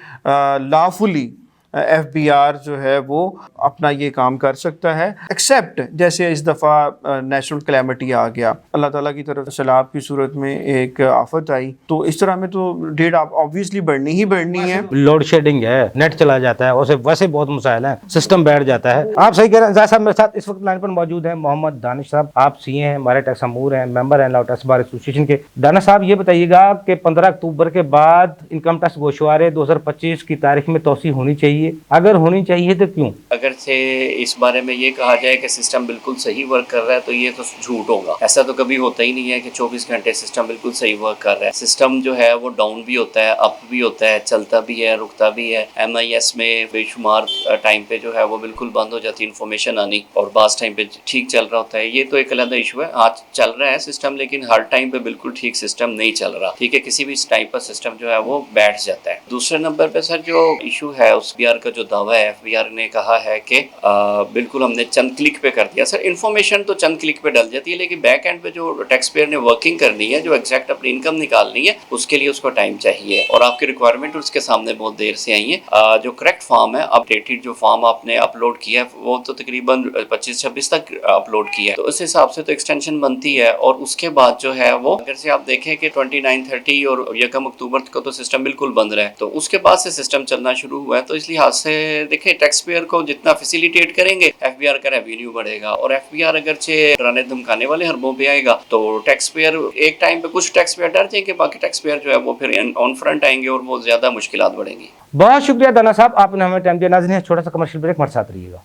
लॉफुली एफबीआर जो है वो अपना ये काम कर सकता है, एक्सेप्ट जैसे इस दफ़ा नेचुरल कैलेमिटी आ गया, अल्लाह ताला की तरफ सैलाब की सूरत में एक आफत आई, तो इस तरह में तो डेट आप ऑब्वियसली बढ़नी ही बढ़नी है। लोड शेडिंग है, नेट चला जाता है, और वैसे बहुत मसाइल हैं, सिस्टम बैठ जाता है। आप सही कह रहे हैं। ज़ाहिर साहब मेरे साथ इस वक्त लाइन पर मौजूद हैं मोहम्मद दानिश साहब, आप सीए हैं, हमारे टैक्स अमूर हैं, मेंबर हैं लॉ टैक्स बार एसोसिएशन के। दानिश साहब ये बताइएगा कि 15 अक्टूबर के बाद इनकम टैक्स गोशवारे 2025 की तारीख में तोसी होनी चाहिए, अगर होनी चाहिए तो क्यों? अगर से इस बारे में ये कहा जाए कि सिस्टम बिल्कुल सही वर्क कर रहा है तो ये तो झूठ होगा। ऐसा तो कभी होता ही नहीं है कि 24 घंटे सिस्टम बिल्कुल सही वर्क कर रहा है। सिस्टम जो है वो डाउन भी होता है, अप भी होता है, चलता भी है, रुकता भी है। MIS में बेशुमार टाइम पे जो है वो बिल्कुल बंद हो जाती है इन्फॉर्मेशन आनी, और बास टाइम पे ठीक चल रहा होता है। ये तो एक अलग इशू है। आज चल रहा है सिस्टम, लेकिन हर टाइम पे बिल्कुल ठीक सिस्टम नहीं चल रहा, ठीक है, किसी भी टाइम पर सिस्टम जो है वो बैठ जाता है। दूसरे नंबर पे सर जो इशू है उस एफबीआर का जो दावा है, एफबीआर ने कहा है कि बिल्कुल हमने चंद क्लिक पे कर दिया। सर इन्फॉर्मेशन तो चंद क्लिक पे डल जाती है, लेकिन बैक एंड पे जो टैक्स पेयर ने वर्किंग करनी है, जो एग्जैक्ट अपनी इनकम निकालनी है, उसके लिए उसको टाइम चाहिए, और आपकी रिक्वायरमेंट उसके सामने बहुत देर से आई है। जो करेक्ट फॉर्म है, अपडेटेड जो फॉर्म आपने अपलोड किया है वो तो तकरीबन 25-26 तक अपलोड किया है, तो उस हिसाब से तो एक्सटेंशन बनती है। और उसके बाद जो है वो अगर से आप देखें कि 29-30 और 1 अक्टूबर को तो सिस्टम बिल्कुल बंद रहा है, तो उसके बाद से सिस्टम चलना शुरू हुआ है। तो इस लिहाज से देखें, टैक्स पेयर को जितना फैसिलिटेट करेंगे एफबीआर का रेवेन्यू बढ़ेगा, और एफबीआर अगर से डराने धमकाने वाले हरबों पे आएगा तो टैक्स पेयर एक टाइम पे कुछ टैक्स पेयर डर जाएंगे, बाकी टैक्स पेयर जो है वो फिर ऑन फ्रंट आएंगे और वो ज्यादा मुश्किलात बढ़ेंगी। बहुत शुक्रिया दाना साहब, आपने हमें टाइम दिया। नाज़रीन, छोटा सा कमर्शियल ब्रेक, हमारे साथ रहिएगा।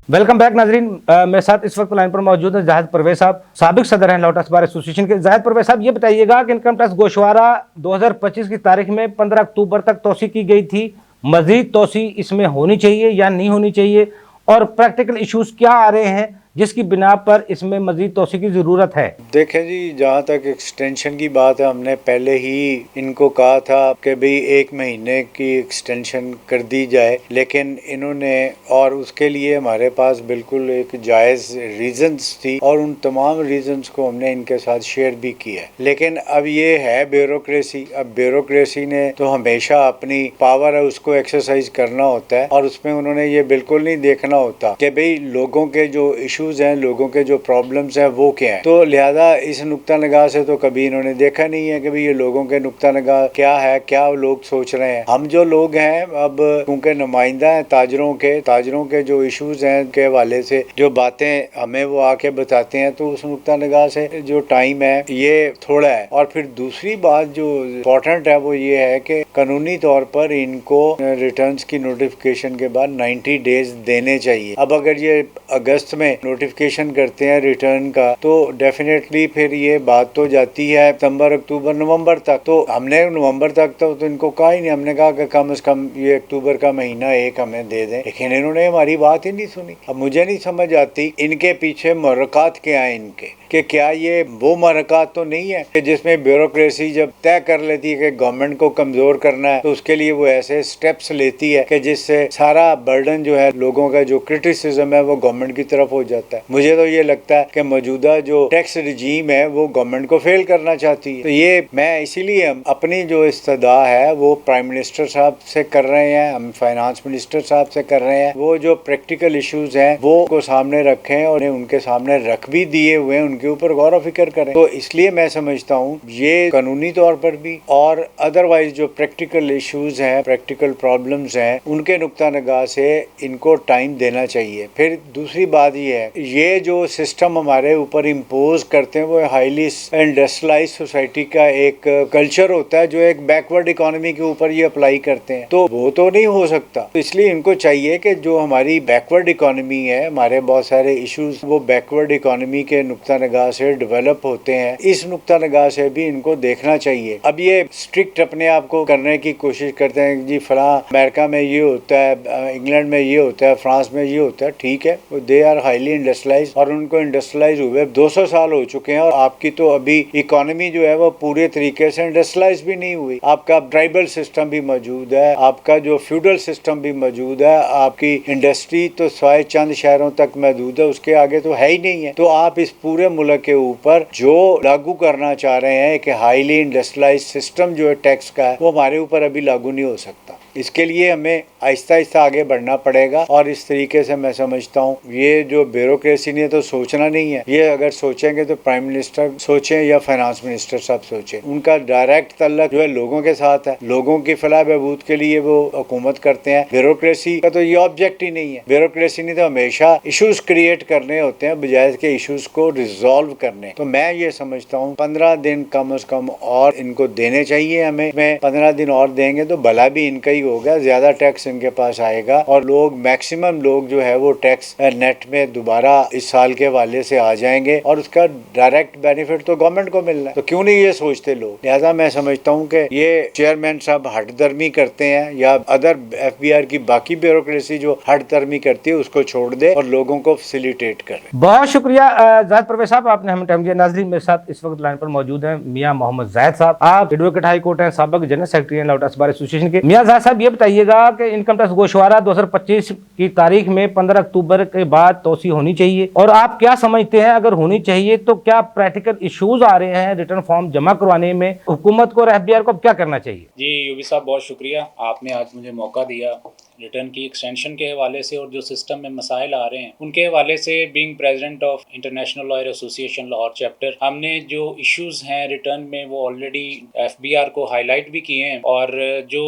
वेलकम बैक नाजरीन। मेरे साथ इस वक्त लाइन पर मौजूद है जाहिद परवेज साहब, साबिक सदर हैं लॉ टैक्स बार एसोसिएशन के। जाहिद परवेज साहब, ये बताइएगा कि इनकम टैक्स गोशवारा 2025 की तारीख में 15 अक्टूबर तक तोसी की गई थी, मजीद तोसी इसमें होनी चाहिए या नहीं होनी चाहिए, और प्रैक्टिकल इश्यूज क्या आ रहे हैं जिसकी बिना पर इसमें मजीद तोसी की ज़रूरत है? देखें जी, जहाँ तक एक्सटेंशन की बात है, हमने पहले ही इनको कहा था कि भाई 1 महीने की एक्सटेंशन कर दी जाए, लेकिन इन्होंने, और उसके लिए हमारे पास बिल्कुल एक जायज़ रीजंस थी, और उन तमाम रीजंस को हमने इनके साथ शेयर भी किया है। लेकिन अब ये है ब्यूरोक्रेसी। अब ब्यूरोक्रेसी ने तो हमेशा अपनी पावर है उसको एक्सरसाइज करना होता है, और उसमें उन्होंने ये बिल्कुल नहीं देखना होता कि भाई लोगों के जो इशू इश्यूज हैं, लोगों के जो प्रॉब्लम्स हैं वो क्या हैं। तो लिहाजा इस नुक्ता निगाह से तो कभी इन्होंने देखा नहीं है कि भाई ये लोगों के नुक्ता निगाह क्या है, क्या लोग सोच रहे हैं। हम जो लोग हैं अब क्योंकि नुमाइंदा हैं ताजरों के जो इश्यूज हैं के हवाले से जो बातें हमें वो आके बताते हैं, तो उस नुक्ता निगाह से जो टाइम है ये थोड़ा है। और फिर दूसरी बात जो इम्पोर्टेंट है वो ये है कि कानूनी तौर पर इनको रिटर्न्स की नोटिफिकेशन के बाद 90 डेज देने चाहिए। अब अगर ये अगस्त में नोटिफिकेशन करते हैं रिटर्न का तो डेफिनेटली फिर ये बात तो जाती है सितंबर, अक्टूबर, नवंबर तक। तो हमने नवंबर तक तो इनको कहा ही नहीं, हमने कहा कि कम से कम ये अक्टूबर का महीना एक हमें दे दें, लेकिन इन्होंने हमारी बात ही नहीं सुनी। अब मुझे नहीं समझ आती इनके पीछे मुहर्रकात क्या है इनके, कि क्या ये वो मुहर्रकात तो नहीं है कि जिसमें ब्यूरोक्रेसी जब तय कर लेती है कि गवर्नमेंट को कमजोर करना है तो उसके लिए वो ऐसे स्टेप्स लेती है कि जिससे सारा बर्डन जो है लोगों का जो क्रिटिसिज्म है वो गवर्नमेंट की तरफ हो जाता है। मुझे तो ये लगता है कि मौजूदा जो टैक्स रिजीम है वो गवर्नमेंट को फेल करना चाहती है। तो ये मैं इसीलिए अपनी जो इस्तदा है वो प्राइम मिनिस्टर साहब से कर रहे हैं, हम फाइनेंस मिनिस्टर साहब से कर रहे हैं, वो जो प्रैक्टिकल इश्यूज हैं वो को सामने रखें और उनके सामने रख भी दिए हुए हैं, उनके ऊपर गौर फिक्र करें। तो इसलिए मैं समझता हूँ ये कानूनी तौर पर भी और अदरवाइज जो प्रैक्टिकल इश्यूज हैं, प्रैक्टिकल प्रॉब्लम्स हैं, उनके नुक्ता निगाह से इनको टाइम देना चाहिए। फिर दूसरी बात ये है, ये जो सिस्टम हमारे ऊपर इम्पोज करते हैं वो हाईली इंडस्ट्रियलाइज सोसाइटी का एक कल्चर होता है जो एक बैकवर्ड इकोनॉमी के ऊपर ये अप्लाई करते हैं, तो वो तो नहीं हो सकता। तो इसलिए इनको चाहिए कि जो हमारी बैकवर्ड इकोनॉमी है, हमारे बहुत सारे इश्यूज वो बैकवर्ड इकोनॉमी के नुक्ता निगाह से डेवलप होते हैं, इस नुक्ता निगाह से भी इनको देखना चाहिए। अब ये स्ट्रिक्ट अपने आप को करने की कोशिश करते हैं जी फला अमेरिका में ये होता है, इंग्लैंड में ये होता है, फ्रांस में ये होता है, ठीक है, दे आर हाईली इंडस्ट्रियलाइज और उनको इंडस्ट्रियलाइज हुए 200 साल हो चुके हैं और आपकी तो अभी इकोनॉमी जो है वो पूरे तरीके से इंडस्ट्रियलाइज भी नहीं हुई। आपका ट्राइबल सिस्टम भी मौजूद है, आपका जो फ्यूडल सिस्टम भी मौजूद है, आपकी इंडस्ट्री तो स्वाय चंद शहरों तक महदूद है, उसके आगे तो है ही नहीं है। तो आप इस पूरे मुल्क के ऊपर जो लागू करना चाह रहे हैं कि हाईली इंडस्ट्रियलाइज सिस्टम जो है टैक्स का है वो हमारे ऊपर अभी लागू नहीं हो सकता। इसके लिए हमें आहिस्ता आहिस्ता आगे बढ़ना पड़ेगा और इस तरीके से मैं समझता हूँ ये जो ब्यूरोक्रेसी ने तो सोचना नहीं है, ये अगर सोचेंगे तो प्राइम मिनिस्टर सोचें या फाइनेंस मिनिस्टर साहब सोचें, उनका डायरेक्ट तल्लक जो है लोगों के साथ है, लोगों की फलाह बहबूद के लिए वो हुकूमत करते हैं। ब्यूरोक्रेसी का तो ये ऑब्जेक्ट ही नहीं है। ब्यूरोक्रेसी ने तो हमेशा इशूज क्रिएट करने होते हैं बजाय के इशूज को रिजॉल्व करने। तो मैं ये समझता हूँ 15 दिन कम से कम और इनको देने चाहिए हमें। 15 दिन और देंगे तो भला भी इनका ही होगा, ज्यादा टैक्स इनके पास आएगा और लोग मैक्सिमम लोग जो है वो टैक्स नेट में दोबारा इस साल के हवाले से आ जाएंगे और उसका डायरेक्ट बेनिफिट तो गवर्नमेंट को मिलना है। तो क्यों नहीं ये सोचते लोग। लिहाजा मैं समझता हूँ कि ये चेयरमैन साहब हटदर्मी करते हैं या अदर FBI की बाकी ब्यूरोक्रेसी जो हटदर्मी करती है उसको छोड़ दे और लोगों को फैसिलिटेट करे। बहुत शुक्रिया जाहिद परवेज साहब, आपने हमें टाइम दिया। नाज़रीन, मेरे साथ इस वक्त लाइन पर मौजूद हैं मियां मोहम्मद जाहिद साहब। आप एडवोकेट हाई कोर्ट हैं, साबिक जनरल सेक्रेटरी हैं लाहौर बार एसोसिएशन के। मियां जाहिद साहब, ये बताइएगा कि इनकम टैक्स गोशवारा 2025 की तारीख में 15 अक्टूबर के बाद तोसी होनी चाहिए और आप क्या समझते हैं अगर होनी चाहिए तो क्या प्रैक्टिकल इश्यूज आ रहे हैं रिटर्न फॉर्म जमा करवाने में, हुकूमत को और FBI को क्या करना चाहिए? जी यूबी साहब, बहुत शुक्रिया, आपने आज मुझे मौका दिया रिटर्न की एक्सटेंशन के हवाले से और जो सिस्टम में मसाइल आ रहे हैं उनके हवाले से। Being president of international lawyer association Lahore chapter, हमने जो इश्यूज हैं रिटर्न में वो ऑलरेडी FBR को हाईलाइट भी किए हैं और जो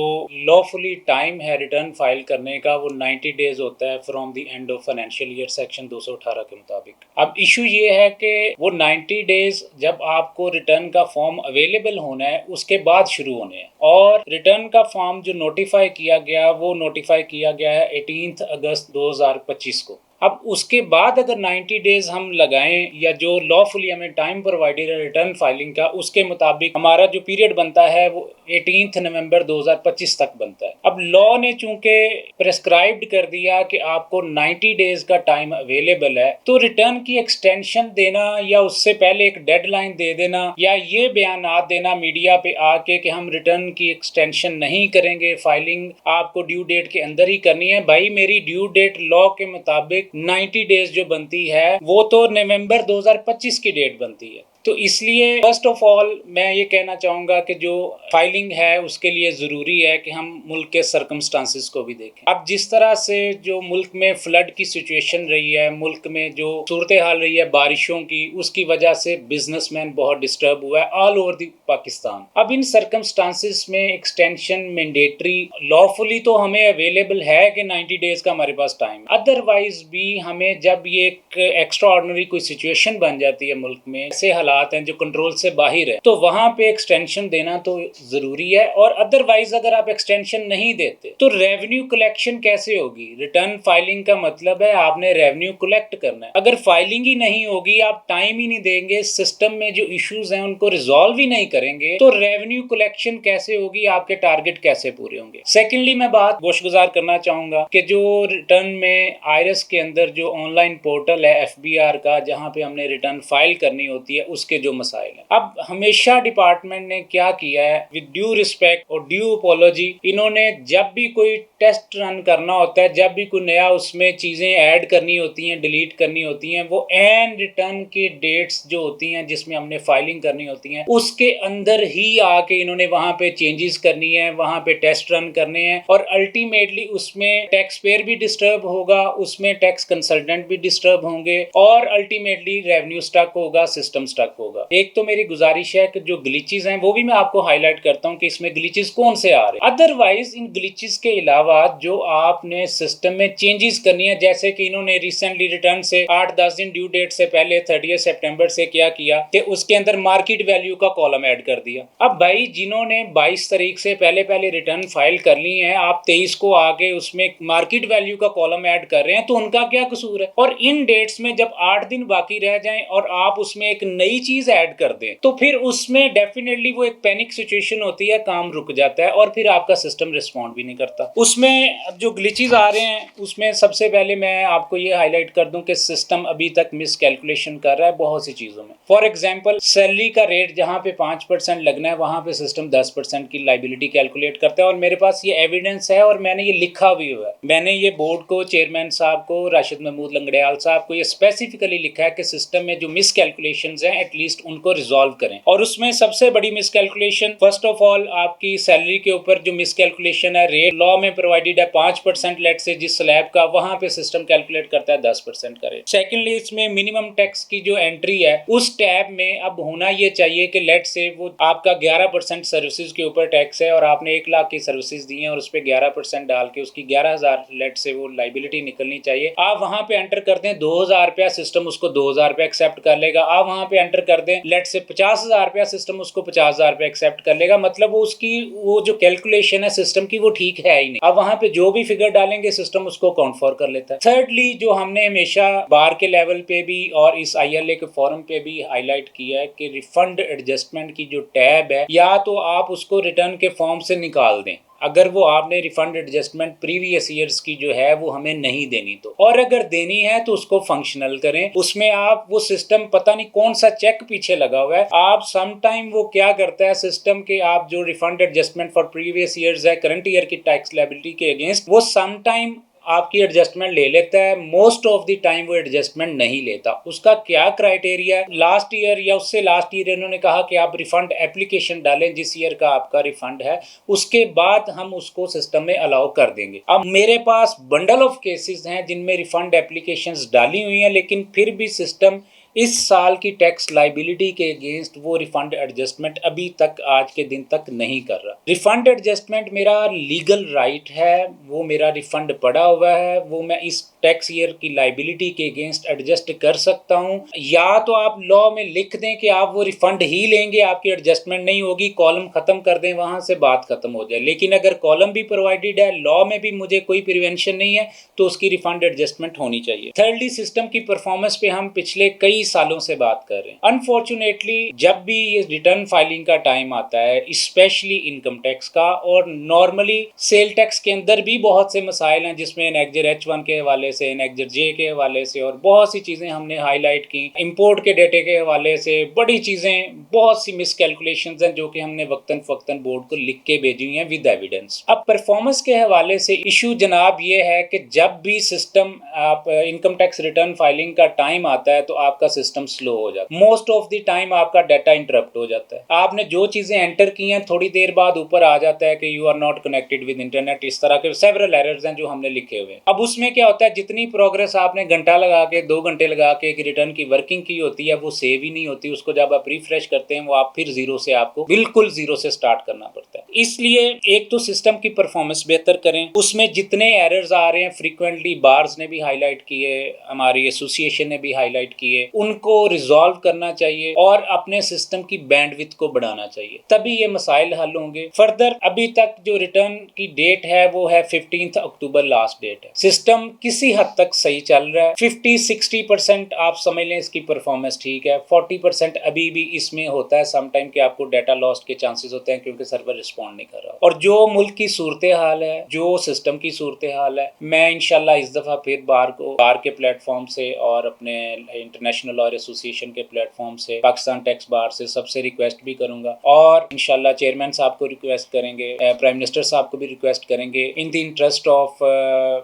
लॉफुली टाइम है रिटर्न फाइल करने का वो 90 डेज होता है from the end of financial year section 218 के मुताबिक। अब इशू ये है कि वो 90 डेज जब आपको रिटर्न का फॉर्म अवेलेबल होना है उसके बाद शुरू होने हैं और रिटर्न का फॉर्म जो नोटिफाई किया गया वो नोटिफाई किया गया है 18 अगस्त 2025 को। अब उसके बाद अगर 90 डेज हम लगाएं या जो लॉफुली हमें टाइम प्रोवाइडेड है रिटर्न फाइलिंग का उसके मुताबिक हमारा जो पीरियड बनता है वो 18 नवंबर 2025 तक बनता है। अब लॉ ने चूंकि प्रेस्क्राइब्ड कर दिया कि आपको 90 डेज का टाइम अवेलेबल है तो रिटर्न की एक्सटेंशन देना या उससे पहले एक डेडलाइन दे देना या ये बयानात देना मीडिया पे आके कि हम रिटर्न की एक्सटेंशन नहीं करेंगे, फाइलिंग आपको ड्यू डेट के अंदर ही करनी है। भाई, मेरी ड्यू डेट लॉ के मुताबिक 90 डेज जो बनती है वो तो नवंबर 2025 की डेट बनती है। तो इसलिए फर्स्ट ऑफ ऑल मैं ये कहना चाहूँगा कि जो फाइलिंग है उसके लिए ज़रूरी है कि हम मुल्क के सर्कमस्टांसिस को भी देखें। अब जिस तरह से जो मुल्क में फ्लड की सिचुएशन रही है, मुल्क में जो सूरत हाल रही है बारिशों की, उसकी वजह से बिजनेसमैन बहुत डिस्टर्ब हुआ है ऑल ओवर द पाकिस्तान। अब इन सर्कमस्टांसिस में एक्सटेंशन मैंडेटरी लॉफुली तो हमें अवेलेबल है कि 90 डेज का हमारे पास टाइम, अदरवाइज भी हमें जब ये एक एक्स्ट्रा ऑर्डिनरी कोई सिचुएशन बन जाती है मुल्क में, ऐसे हालात हैं जो कंट्रोल से बाहर है, तो वहां पे एक्सटेंशन देना तो जरूरी है। और अदरवाइज अगर आप एक्सटेंशन नहीं देते तो रेवेन्यू कलेक्शन कैसे होगी? रिटर्न फाइलिंग का मतलब है आपने रेवेन्यू कलेक्ट करना है। अगर फाइलिंग ही नहीं होगी, आप टाइम ही नहीं देंगे, सिस्टम में जो इश्यूज हैं उनको रिजॉल्व ही नहीं करेंगे, तो रेवेन्यू कलेक्शन कैसे होगी? आपके टारगेट कैसे पूरे होंगे? सेकेंडली मैं बात गोशगुजार करना चाहूंगा कि जो रिटर्न में आयरस के अंदर जो ऑनलाइन पोर्टल है FBR का, जहां पे हमने रिटर्न फाइल करनी होती है, उसके जो मसाइल हैं। अब हमेशा डिपार्टमेंट ने क्या किया है, विद ड्यू रिस्पेक्ट और ड्यू अपॉलॉजी, इन्होंने जब भी कोई टेस्ट रन करना होता है, जब भी कोई नया उसमें चीजें ऐड करनी होती हैं, डिलीट करनी होती हैं, वो एन रिटर्न की डेट्स जो होती हैं जिसमें हमने फाइलिंग करनी होती है उसके अंदर ही आके इन्होंने वहां पे चेंजेस करनी है, वहां पे टेस्ट रन करने हैं, और अल्टीमेटली उसमें टैक्स पेयर भी डिस्टर्ब होगा, उसमें टैक्स कंसल्टेंट भी डिस्टर्ब होंगे, और अल्टीमेटली रेवेन्यू स्टक होगा, सिस्टम स्टक होगा। एक तो मेरी गुजारिश है कि जो ग्लिचेस हैं वो भी मैं आपको हाईलाइट करता हूं कि इसमें ग्लिचेस कौन से आ रहे हैं। अदरवाइज इन ग्लिचेस के अलावा जो आपने सिस्टम में चेंजेस करनी है, जैसे कि इन्होंने रिसेंटली रिटर्न से 8-10 दिन ड्यू डेट से पहले 30 सितंबर से क्या किया कि उसके अंदर मार्केट वैल्यू का कॉलम ऐड कर दिया। अब भाई जिन्होंने 22 तारीख से पहले रिटर्न फाइल कर ली है, आप 23 को आके उसमें मार्केट वैल्यू का कॉलम ऐड कर रहे हैं, तो उनका क्या कसूर है? और इन डेट्स में जब 8 दिन बाकी रह जाएं और आप उसमें एक नई चीज ऐड कर दें, तो फिर उसमें डेफिनेटली वो एक पैनिक सिचुएशन होती है, काम रुक जाता है और फिर आपका सिस्टम रिस्पॉन्ड भी नहीं करता। उसमें जो ग्लिचेस आ रहे हैं उसमें सबसे पहले मैं आपको ये हाईलाइट कर दूं कि सिस्टम अभी तक मिस कैलकुलेशन कर रहा है बहुत सी चीजों में। फॉर एग्जांपल सैलरी का रेट जहां पे 5% लगना है, वहां पे सिस्टम 10% की लाइबिलिटी कैलकुलेट करता है, और मेरे पास ये एविडेंस है और मैंने ये लिखा भी हुआ है। मैंने ये बोर्ड को, चेयरमैन साहब को, राशिद महमूद लंगड़ियाल साहब को ये स्पेसिफिकली लिखा है कि सिस्टम में जो मिस कैलकुलेशंस हैं एटलीस्ट उनको रिजॉल्व करें। और उसमें सबसे बड़ी miss calculation first of all आपकी सैलरी के ऊपर जो मिस कैलकुलेशन है, रेट लॉ में प्रोवाइडेड है 5% लेट से जिस स्लैब का, वहां पे सिस्टम कैलकुलेट करता है 10% का रेट। सेकेंडली इसमें मिनिमम टैक्स की जो एंट्री है उस टैब में अब होना ये चाहिए कि लेट से वो आपका 11% सर्विसेज के ऊपर टैक्स है और आपने 1 लाख की सर्विसेज दी हैं और उस पर 11% डाल के उसकी 11,000 लेट से वो लाइबिलिटी निकलनी चाहिए। आप वहां पे एंटर कर दें 2,000 रुपया, सिस्टम उसको 2,000 रुपया एक्सेप्ट कर लेगा। आप वहां पे एंटर कर दें लेट से 50,000 रुपया, सिस्टम उसको 50,000 रुपया एक्सेप्ट कर लेगा। मतलब वो उसकी वो जो कैलकुलेशन है सिस्टम की वो ठीक है ही नहीं। अब वहां पे जो भी फिगर डालेंगे सिस्टम उसको काउंट फॉर कर लेता है। थर्डली जो हमने हमेशा बार के लेवल पे भी और इस ILA के फॉरम पे भी हाईलाइट किया है कि रिफंड एडजस्टमेंट की जो टैब है, या तो आप उसको रिटर्न के फॉर्म से निकाल दें अगर वो आपने रिफंड एडजस्टमेंट प्रीवियस ईयर्स की जो है वो हमें नहीं देनी, तो और अगर देनी है तो उसको फंक्शनल करें। उसमें आप वो सिस्टम पता नहीं कौन सा चेक पीछे लगा हुआ है, आप समटाइम वो क्या करता है सिस्टम के, आप जो refund adjustment for previous years है करंट ईयर की टैक्स लायबिलिटी के अगेंस्ट, वो समटाइम आपकी एडजस्टमेंट ले लेता है, मोस्ट ऑफ द टाइम वो एडजस्टमेंट नहीं लेता। उसका क्या क्राइटेरिया है? लास्ट ईयर या उससे लास्ट ईयर इन्होंने कहा कि आप रिफंड एप्लीकेशन डालें जिस ईयर का आपका रिफंड है, उसके बाद हम उसको सिस्टम में अलाउ कर देंगे। अब मेरे पास बंडल ऑफ केसेस हैं जिनमें रिफंड एप्लीकेशंस डाली हुई हैं, लेकिन फिर भी सिस्टम इस साल की टैक्स लाइबिलिटी के अगेंस्ट वो रिफंड एडजस्टमेंट अभी तक आज के दिन तक नहीं कर रहा। रिफंड एडजस्टमेंट मेरा लीगल राइट है, वो मेरा रिफंड पड़ा हुआ है, वो मैं इस टैक्स ईयर की लाइबिलिटी के अगेंस्ट एडजस्ट कर सकता हूँ। या तो आप लॉ में लिख दें कि आप वो रिफंड ही लेंगे, आपकी एडजस्टमेंट नहीं होगी, कॉलम खत्म कर दें, वहां से बात खत्म हो जाए। लेकिन अगर कॉलम भी प्रोवाइडेड है, लॉ में भी मुझे कोई प्रिवेंशन नहीं है, तो उसकी रिफंड एडजस्टमेंट होनी चाहिए। थर्डली सिस्टम की परफॉर्मेंस पे हम पिछले कई सालों से बात कर रहे हैं। अनफॉर्चुनेटली जब भी ये रिटर्न फाइलिंग का टाइम आता है, स्पेशली इनकम टैक्स का, और नॉर्मली सेल टैक्स के अंदर भी बहुत से मसाइल हैं जिसमें एनेक्जर H1 के हवाले से, एनेक्जर J के हवाले से, और बहुत सी चीजें हमने हाईलाइट की, इंपोर्ट के डेटे के हवाले से बड़ी चीजें, बहुत सी मिसकैलकुलेशंस हैं जो कि हमने वक्तन फक्तन बोर्ड को लिख के भेजी हुई हैं विद एविडेंस। अब परफॉर्मेंस के हवाले से इशू जनाब ये है कि जब भी सिस्टम आप इनकम टैक्स रिटर्न फाइलिंग का टाइम आता है तो आपका सिस्टम स्लो हो जाता है। मोस्ट ऑफ द टाइम आपका डाटा इंटरप्ट हो जाता है। आपने जो चीजें एंटर की हैं थोड़ी देर बाद ऊपर आ जाता है कि you are not connected with internet. इस तरह के सेवरल एरर्स हैं जो हमने लिखे हुए हैं। अब उसमें क्या होता है, जितनी प्रोग्रेस आपने घंटा लगा के 2 घंटे लगा के एक रिटर्न की वर्किंग की होती है वो सेव ही नहीं होती। उसको जब आप रिफ्रेश करते हैं वो आप फिर जीरो से, आपको बिल्कुल जीरो से स्टार्ट करना पड़ता है। इसलिए एक तो सिस्टम की परफॉर्मेंस बेहतर करें, उसमें जितने एरर्स आ रहे हैं फ्रीक्वेंटली बार्स ने भी हाईलाइट किए, हमारी एसोसिएशन ने भी हाईलाइट किए, उनको रिजॉल्व करना चाहिए और अपने सिस्टम की बैंडविड्थ को बढ़ाना चाहिए, तभी ये मसाइल हल होंगे। फर्दर अभी तक जो रिटर्न की डेट है वो है 15 अक्टूबर लास्ट डेट है। सिस्टम किसी हद तक सही चल रहा है। 50-60% आप समझ लें इसकी परफॉर्मेंस ठीक है। 40% अभी भी इसमें होता है समटाइम कि आपको डाटा लॉस्ट के चांसेस होते हैं क्योंकि सर्वर रिस्पॉन्ड नहीं कर रहा। और जो मुल्क की सूरत हाल है, जो सिस्टम की सूरत हाल है, मैं इंशाल्लाह इस दफ़ा फिर बार के प्लेटफॉर्म से और अपने इंटरनेशनल लॉयर एसोसिएशन के प्लेटफॉर्म से, पाकिस्तान टैक्स बार से सबसे रिक्वेस्ट भी करूंगा और इंशाल्लाह चेयरमैन साहब को रिक्वेस्ट करेंगे, प्राइम मिनिस्टर साहब को भी रिक्वेस्ट करेंगे, in the interest of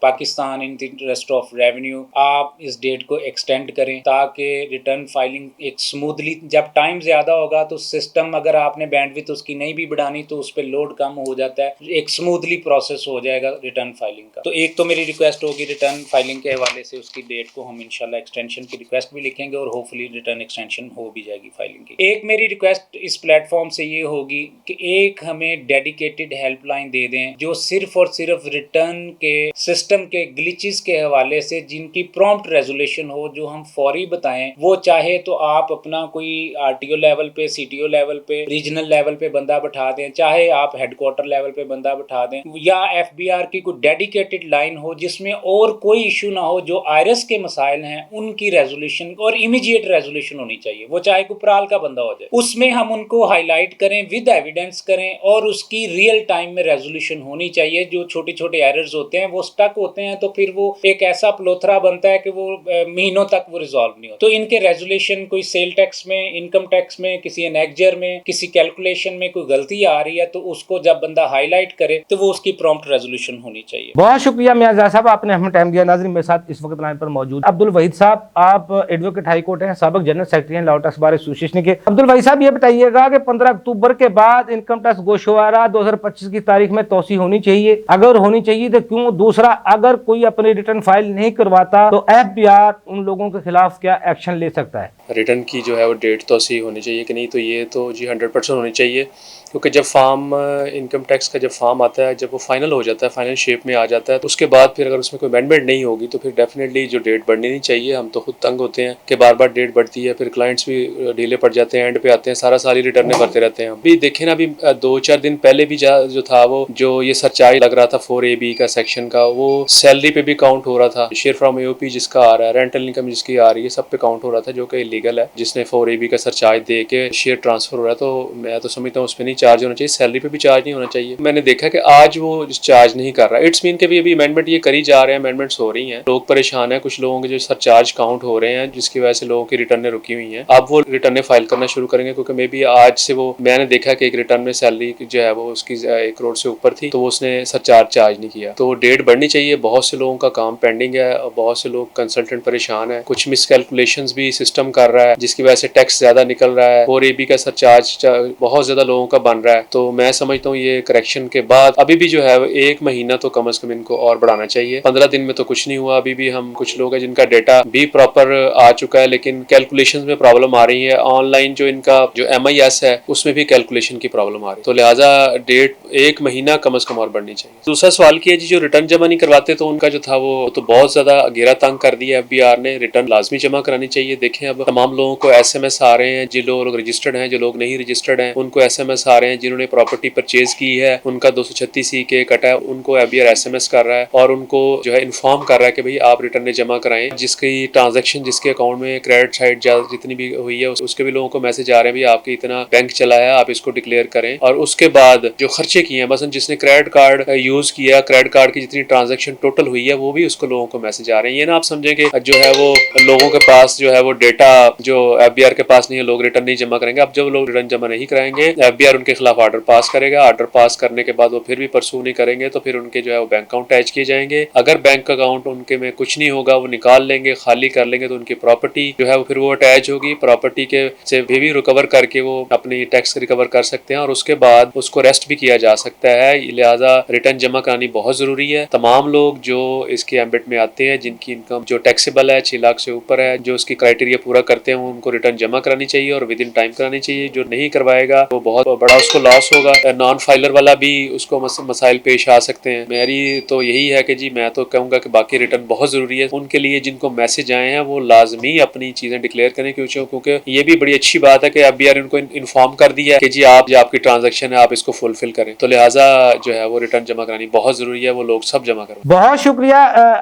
Pakistan, in the interest of revenue, आप इस डेट को एक्सटेंड करें ताकि रिटर्न फाइलिंग एक स्मूथली, जब टाइम ज़्यादा होगा तो सिस्टम अगर आपने बैंडविड्थ उसकी नहीं भी बढ़ानी तो उस पर लोड कम हो जाता है, एक स्मूथली प्रोसेस हो जाएगा रिटर्न फाइलिंग का। तो एक तो मेरी रिक्वेस्ट होगी रिटर्न फाइलिंग के हवाले से, उसकी डेट को हम इंशाल्लाह एक्सटेंशन की रिक्वेस्ट भी लिखेंगे और होपफुली रिटर्न एक्सटेंशन हो भी जाएगी फाइलिंग की। एक मेरी रिक्वेस्ट इस प्लेटफॉर्म से ये होगी कि एक हमें डेडिकेटेड हेल्पलाइन दे दें जो सिर्फ और सिर्फ रिटर्न के सिस्टम के ग्लिचेस के हवाले से जिनकी प्रॉम्प्ट रेजोल्यूशन हो, जो हम फौरी बताएं। वो चाहे तो आप अपना कोई आरटीओ लेवल पे, सीटीओ लेवल पे, रीजनल लेवल पे बंदा बैठा दें, चाहे आप हेडक्वार्टर लेवल पे बंदा बैठा दें, या एफबीआर की कोई डेडिकेटेड लाइन हो जिसमें और कोई इशू ना हो, जो आयरस के मसाइल हैं उनकी रेजोल्यूशन और इमीडिएट रेजोल्यूशन होनी चाहिए। वो चाहे कुपराल का बंदा हो जाए, उसमें हम उनको हाईलाइट करें, विद एविडेंस करें और उसकी रियल टाइम में रेजोल्यूशन होनी चाहिए। जो छोटे छोटे एरर्स होते हैं वो स्टक होते हैं तो फिर वो एक ऐसा प्लोथरा बनता है कि वो महीनों तक वो रिजॉल्व नहीं होता। तो इनके रेजोल्यूशन, कोई सेल टैक्स में, इनकम टैक्स में, किसी एनेक्जर में, किसी कैलकुलेशन में कोई गलती आ रही है तो उसको जब बंदा हाईलाइट करे तो वो उसकी प्रॉम्प्ट रेजोल्यूशन होनी चाहिए। बहुत शुक्रिया मियां साहब, आपने हमें टाइम दिया। नाज़रीन, मेरे साथ इस वक्त लाइन पर मौजूद अब्दुल वहीद साहब, आप एडवोकेट हाई कोर्ट हैं, साबिक जनरल सेक्रेटरी हैं लॉ टैक्स बार एसोसिएशन के। अब्दुल वहीद साहब, ये बताइएगा कि 15 अक्टूबर के बाद इनकम टैक्स गोशवारा 2025 की तारीख में तोसी होनी चाहिए, अगर होनी चाहिए तो क्यों? दूसरा, अगर कोई अपनी रिटर्न फाइल नहीं करवाता तो एफबीआर उन लोगों के खिलाफ क्या एक्शन ले सकता है? रिटर्न की जो है वो डेट तोसी होनी चाहिए कि नहीं, तो ये तो जी 100% होनी चाहिए, क्योंकि जब फॉर्म इनकम टैक्स का जब फॉर्म आता है, जब वो फाइनल हो जाता है, फाइनल शेप में आ जाता है, तो उसके बाद फिर अगर उसमें कोई अमेंडमेंट नहीं होगी तो फिर डेफिनेटली जो डेट बढ़नी नहीं चाहिए। हम तो खुद तंग होते हैं कि बार बार डेट बढ़ती है, फिर क्लाइंट्स भी ढीले पड़ जाते हैं, एंड पे आते हैं, सारा साल ही रिटर्न भरते रहते हैं। अभी देखें ना, अभी 2-4 दिन पहले भी जो था वो जो ये सरचार्ज लग रहा था 4AB का सेक्शन का, वो सैलरी पे भी काउंट हो रहा था, शेयर फ्रॉम AOP जिसका आ रहा है, रेंटल इनकम जिसकी आ रही है, सब पे काउंट हो रहा था, जो कि इलीगल है। जिसने 4AB का सरचार्ज दे के शेयर ट्रांसफर हो रहा है, तो मैं तो समझता हूँ उस पर नहीं चार्ज होना चाहिए, सैलरी पे भी चार्ज नहीं होना चाहिए। मैंने देखा कि आज वो चार्ज नहीं कर रहा। इट्स मीन के भी अभी अमेंडमेंट ये करी जा रहे हैं, अमेंडमेंट्स हो रही हैं, लोग परेशान हैं, कुछ लोगों के जो सरचार्ज काउंट हो रहे हैं जिसकी वजह से लोगों की रिटर्नें रुकी हुई हैं। अब वो रिटर्नें फाइल करना शुरू करेंगे, क्योंकि मे बी आज से वो, मैंने देखा कि एक रिटर्न में सैलरी जो है वो उसकी 1 करोड़ से ऊपर थी, तो वो उसने सरचार्ज चार्ज नहीं किया। तो डेट बढ़नी चाहिए। बहुत से लोगों का काम पेंडिंग है और बहुत से लोग कंसल्टेंट परेशान है, कुछ मिसकैलकुलेशंस भी सिस्टम कर रहा है जिसकी वजह से टैक्स ज्यादा निकल रहा है, 4AB का सरचार्ज बहुत ज्यादा लोगों का बन रहा है। तो मैं समझता हूँ ये करेक्शन के बाद अभी भी जो है 1 महीना तो कम से कम इनको और बढ़ाना चाहिए। 15 दिन में तो कुछ नहीं हुआ। अभी भी हम कुछ लोग हैं जिनका डेटा भी प्रॉपर आ चुका है, लेकिन कैलकुलेशंस में प्रॉब्लम आ रही है। ऑनलाइन जो इनका जो MIS है उसमें भी कैलकुलेशन की प्रॉब्लम आ रही है, तो लिहाजा डेट 1 महीना कम से कम और बढ़नी चाहिए। दूसरा सवाल किया जी, जो रिटर्न जमा नहीं करवाते तो उनका जो था वो तो बहुत ज्यादा घेरा तंग कर दिया FBR ने। रिटर्न लाजमी जमा करानी चाहिए। देखें, अब तमाम लोगों को SMS आ रहे हैं, जो लोग रजिस्टर्ड हैं, जो लोग नहीं रजिस्टर्ड हैं उनको SMS आ रहे हैं, जिन्होंने प्रॉपर्टी परचेज की है उनका 236C कटा है, उनको FBR SMS कर रहा है और उनको जो है इन्फॉर्म कर रहा है कि भाई आप रिटर्न जमा कराएं। जिसकी ट्रांजैक्शन, जिसके अकाउंट में क्रेडिट साइड जितनी भी हुई है उसके भी लोगों को मैसेज आ रहे हैं, भाई आपके इतना बैंक चला है, आप इसको डिक्लेयर करें। और उसके बाद जो खर्चे किए हैं, मसलन जिसने क्रेडिट कार्ड यूज किया, क्रेडिट कार्ड की जितनी ट्रांजैक्शन टोटल हुई है वो भी उसको लोगों को मैसेज आ रहे हैं। ये ना आप समझें कि जो है वो लोगों के पास जो है वो डेटा जो FBR के पास नहीं है, लोग रिटर्न नहीं जमा करेंगे। अब जब लोग रिटर्न जमा नहीं कराएंगे, FBR کے خلاف آرڈر پاس کرے گا. آرڈر پاس کرنے کے بعد وہ پھر بھی پرسو نہیں کریں گے تو پھر ان کے جو ہے وہ بینک اکاؤنٹ اٹیچ کیے جائیں گے. اگر بینک اکاؤنٹ ان کے میں کچھ نہیں ہوگا, وہ نکال لیں گے, خالی کر لیں گے, تو ان کی پراپرٹی جو ہے وہ پھر وہ اٹیچ ہوگی. پراپرٹی کے سے بھی ریکور کر کے وہ اپنی ٹیکس ریکور کر سکتے ہیں, اور اس کے بعد اس کو ریسٹ بھی کیا جا سکتا ہے. لہٰذا ریٹرن جمع کرانی بہت ضروری ہے. تمام لوگ جو اس کے ایمبٹ میں آتے ہیں, جن کی انکم جو ٹیکسیبل ہے 6 لاکھ سے اوپر ہے, جو اس کی کرائٹیریا پورا کرتے ہیں, ان کو ریٹرن جمع کرانی چاہیے اور ود ان ٹائم کرانی چاہیے. جو نہیں کروائے گا وہ بہت بڑا اس کو لاس ہوگا. نان فائلر والا بھی اس کو مسائل پیش آ سکتے ہیں. میری تو یہی ہے کہ جی میں تو کہوں گا کہ باقی ریٹرن بہت ضروری ہے. ان کے لیے جن کو میسج آئے ہیں وہ لازمی اپنی چیزیں ڈکلیئر کریں, کیونکہ یہ بھی بڑی اچھی بات ہے کہ اب ان کو انفارم کر دیا کہ جی آپ کی ٹرانزیکشن ہے, آپ اس کو فلفل کریں. تو لہٰذا جو ہے وہ ریٹرن جمع کرانی بہت ضروری ہے, وہ لوگ سب جمع کریں. بہت شکریہ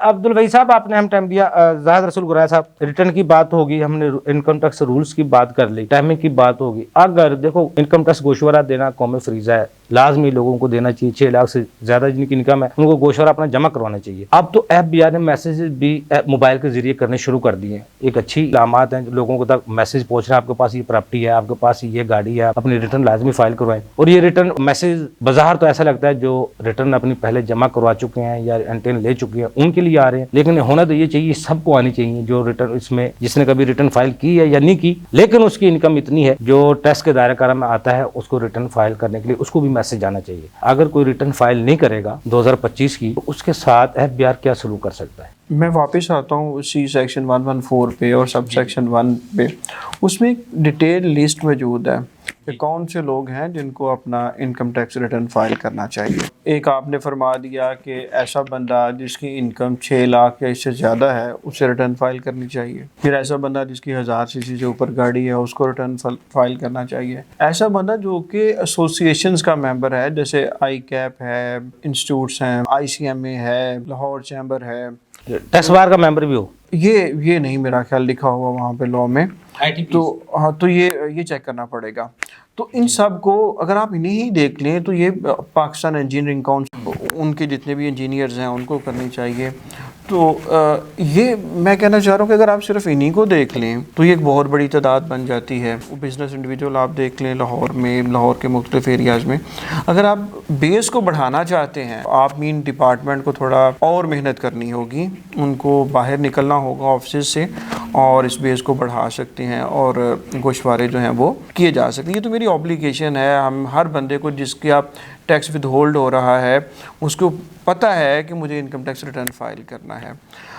عبدالوحید صاحب, آپ نے ہم ٹائم دیا. زاہد رسول گرائے صاحب, ریٹرن کی بات ہوگی, ہم نے انکم ٹیکس رولز کی بات کر لی, ٹائمنگ کی بات ہوگی. اگر دیکھو انکم ٹیکس گوشوارہ دینا قومی فریضہ ہے, لازمی لوگوں کو دینا چاہیے. 6 لاکھ سے زیادہ جن کی انکم ہے ان کو گوشوارہ اپنا جمع کروانا چاہیے. اب تو ایف بی آر نے میسیج بھی موبائل کے ذریعے کرنے شروع کر دیے ہیں. ایک اچھی علامات ہیں, لوگوں کو تک میسیج پہنچ رہا ہے, آپ کے پاس یہ پراپرٹی ہے, آپ کے پاس یہ گاڑی ہے, اپنی ریٹرن لازمی فائل کروائیں. اور یہ ریٹرن میسیج بظاہر تو ایسا لگتا ہے جو ریٹرن اپنی پہلے جمع کروا چکے ہیں یا انٹین لے چکے ہیں ان کے لیے آ رہے ہیں, لیکن ہونا تو یہ چاہیے سب کو آنی چاہیے جو ریٹرن اس میں جس نے کبھی ریٹرن فائل کی ہے یا نہیں کی, لیکن اس کی انکم اتنی ہے جو ٹیکس کے دائرہ کار میں آتا ہے, اس کو ریٹرن فائل کرنے کے لیے اس کو بھی میسج آنا چاہیے. اگر کوئی ریٹرن فائل نہیں کرے گا 2025 کی, تو اس کے ساتھ ایف بی آر کیا سلوک کر سکتا ہے؟ میں واپس آتا ہوں اسی سیکشن 114 پہ اور سب سیکشن 1 پہ. اس میں ایک ڈیٹیل لسٹ موجود ہے کہ کون سے لوگ ہیں جن کو اپنا انکم ٹیکس ریٹرن فائل کرنا چاہیے. ایک آپ نے فرما دیا کہ ایسا بندہ جس کی انکم 6 لاکھ یا اس سے زیادہ ہے اسے ریٹرن فائل کرنی چاہیے. پھر ایسا بندہ جس کی 1000 cc سے اوپر گاڑی ہے اس کو ریٹرن فائل کرنا چاہیے. ایسا بندہ جو کہ ایسوسیشنز کا ممبر ہے, جیسے آئی کیپ ہے, انسٹیٹیوٹس ہیں, ICMA ہے, لاہور چیمبر ہے, ٹیکس بار کا ممبر بھی ہو, یہ نہیں میرا خیال لکھا ہوا وہاں پہ لاء میں, تو ہاں تو یہ چیک کرنا پڑے گا. تو ان سب کو اگر آپ انہیں ہی دیکھ لیں تو یہ پاکستان انجینئرنگ کاؤنسل, ان کے جتنے بھی انجینئرز ہیں ان کو کرنی چاہیے. تو یہ میں کہنا چاہ رہا ہوں کہ اگر آپ صرف انہی کو دیکھ لیں تو یہ ایک بہت بڑی تعداد بن جاتی ہے. بزنس انڈیویجول آپ دیکھ لیں لاہور کے مختلف ایریاز میں, اگر آپ بیس کو بڑھانا چاہتے ہیں آپ مین ڈپارٹمنٹ کو تھوڑا اور محنت کرنی ہوگی, ان کو باہر نکلنا ہوگا آفسز سے اور اس بیس کو بڑھا سکتے ہیں اور گوشوارے جو ہیں وہ کیے جا سکتے ہیں. یہ تو میری اوبلیگیشن ہے. ہم ہر بندے کو جس کی آپ ٹیکس ود ہولڈ ہو رہا ہے اس کو پتہ ہے کہ مجھے انکم ٹیکس ریٹرن فائل کرنا ہے.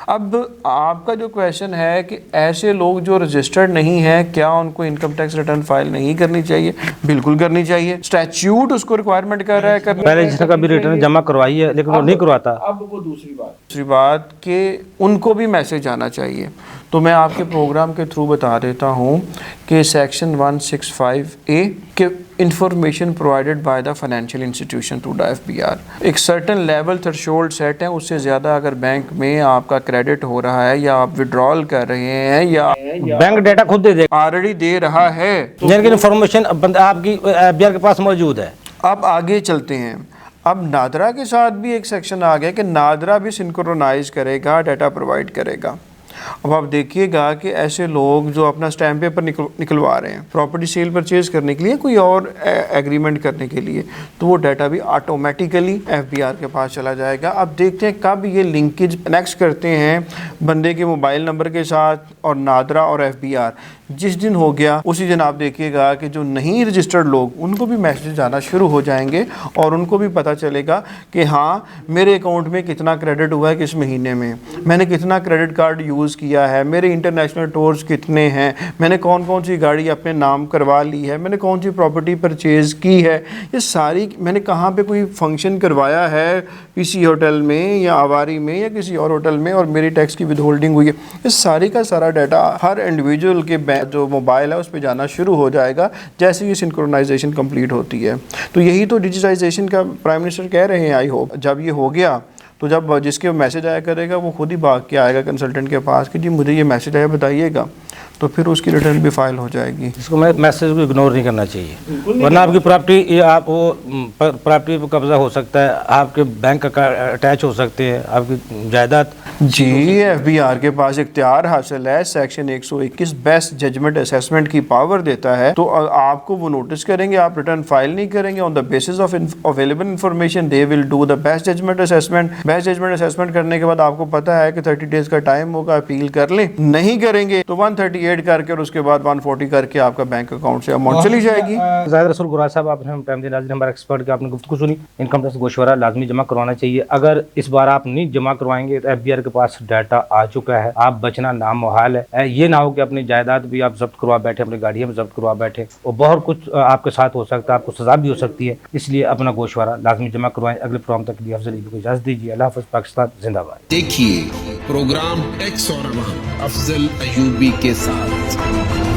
اب آپ کا جو کویشچن ہے کہ ایسے لوگ جو رجسٹرڈ نہیں ہیں کیا ان کو انکم ٹیکس ریٹرن فائل نہیں کرنی چاہیے؟ بالکل کرنی چاہیے. اسٹیچیوٹ اس کو ریکوائرمنٹ کر رہا ہے پہلے جس نے کبھی ریٹرن جمع کروائی ہے لیکن وہ نہیں کرواتا. اب وہ دوسری بات کہ ان کو بھی میسج آنا چاہیے. تو میں آپ کے پروگرام کے تھرو بتا دیتا ہوں کہ سیکشن 165A کہ information provided by the financial institution to the FBR, ایک سرٹن لیول تھریشولڈ سیٹ ہے, اس سے زیادہ اگر بینک میں آپ کا کریڈٹ ہو رہا ہے یا آپ وڈرال کر رہے ہیں یا بینک ڈیٹا خود دے دے آلریڈی دے رہا ہے جن کی انفارمیشن آپ کی FBR کے پاس موجود ہے. اب آگے چلتے ہیں. اب نادرا کے ساتھ بھی ایک سیکشن آ گیا کہ نادرا بھی سنکرونائز کرے گا, ڈیٹا پرووائڈ کرے گا. اب آپ دیکھیے گا کہ ایسے لوگ جو اپنا اسٹیمپ پیپر نکلوا رہے ہیں پراپرٹی سیل پرچیز کرنے کے لیے, کوئی اور ایگریمنٹ کرنے کے لیے, تو وہ ڈیٹا بھی آٹومیٹیکلی FBR کے پاس چلا جائے گا. اب دیکھتے ہیں کب یہ لنکیج کنیکٹ کرتے ہیں بندے کے موبائل نمبر کے ساتھ اور نادرا اور FBR. جس دن ہو گیا اسی دن آپ دیکھیے گا کہ جو نہیں رجسٹرڈ لوگ ان کو بھی میسیج آنا شروع ہو جائیں گے اور ان کو بھی پتہ چلے گا کہ ہاں میرے اکاؤنٹ میں کتنا کریڈٹ ہوا ہے کس مہینے میں نے کتنا کریڈٹ کارڈ یوز کیا ہے, میرے انٹرنیشنل ٹورز کتنے ہیں, میں نے کون سی گاڑی اپنے نام کروا لی ہے, میں نے کون سی پراپرٹی پرچیز کی ہے, یہ ساری میں نے کہاں پہ کوئی فنکشن کروایا ہے کسی ہوٹل میں یا آواری میں یا کسی اور ہوٹل میں اور میری ٹیکس کی ود ہولڈنگ ہوئی ہے. اس ساری کا سارا ڈیٹا ہر انڈیویجول کے جو موبائل ہے اس پہ جانا شروع ہو جائے گا جیسے یہ سنکرونائزیشن کمپلیٹ ہوتی ہے. تو یہی تو ڈیجیٹائزیشن کا پرائم منسٹر کہہ رہے ہیں. آئی ہوپ جب یہ ہو گیا تو جب جس کے میسج آیا کرے گا وہ خود ہی بھاگ کے آئے گا کنسلٹنٹ کے پاس کہ جی مجھے یہ میسج آیا بتائیے گا, تو پھر اس کی ریٹرن بھی فائل ہو جائے گی. اس کو میسج کو اگنور نہیں کرنا چاہیے, ورنہ آپ کی پراپرٹی آپ وہ پراپرٹی پہ قبضہ ہو سکتا ہے, آپ کے بینک اٹیچ ہو سکتے ہیں, آپ کی جائیداد जी FBR के पास इख्तियार हासिल है, सेक्शन 121 बेस्ट जजमेंट असेसमेंट की पावर देता है, तो आपको वो नोटिस करेंगे, आप रिटर्न फाइल नहीं करेंगे, on the basis of available information they will do the best judgement assessment. Best judgement assessment करने के बाद आपको पता है कि 30 डेज का टाइम होगा, अपील कर लें, नहीं करेंगे तो 138 करके और उसके बाद 140 करके आपका बैंक अकाउंट से अमाउंट चली जाएगी। जाहिद रसूल गुराज साहब, आपने हमारे एक्सपर्ट के आपने गुफ्तगू सुनी। इनकम टैक्स गोशवारा लाजमी जमा करवाना चाहिए। अगर इस बार आप नहीं जमा करवाएंगे तो FBR के पास डाटा आ चुका है, आप बचना नामुहाल है। ये ना हो कि अपनी जायदाद भी आप जब्त करवा बैठे, अपनी गाड़ियां भी जब्त करवा बैठे, और बहुत कुछ आपके साथ हो सकता है, आपको सजा भी हो सकती है। इसलिए अपना गोशवारा लाजमी जमा करवाएं। अगले प्रोग्राम तक के लिए अफजल को इजाजत दीजिए। अल्लाह हाफ़िज़। पाकिस्तान जिंदाबाद। देखिए प्रोग्राम टैक्स और अवाम अफजल अयूबी के साथ।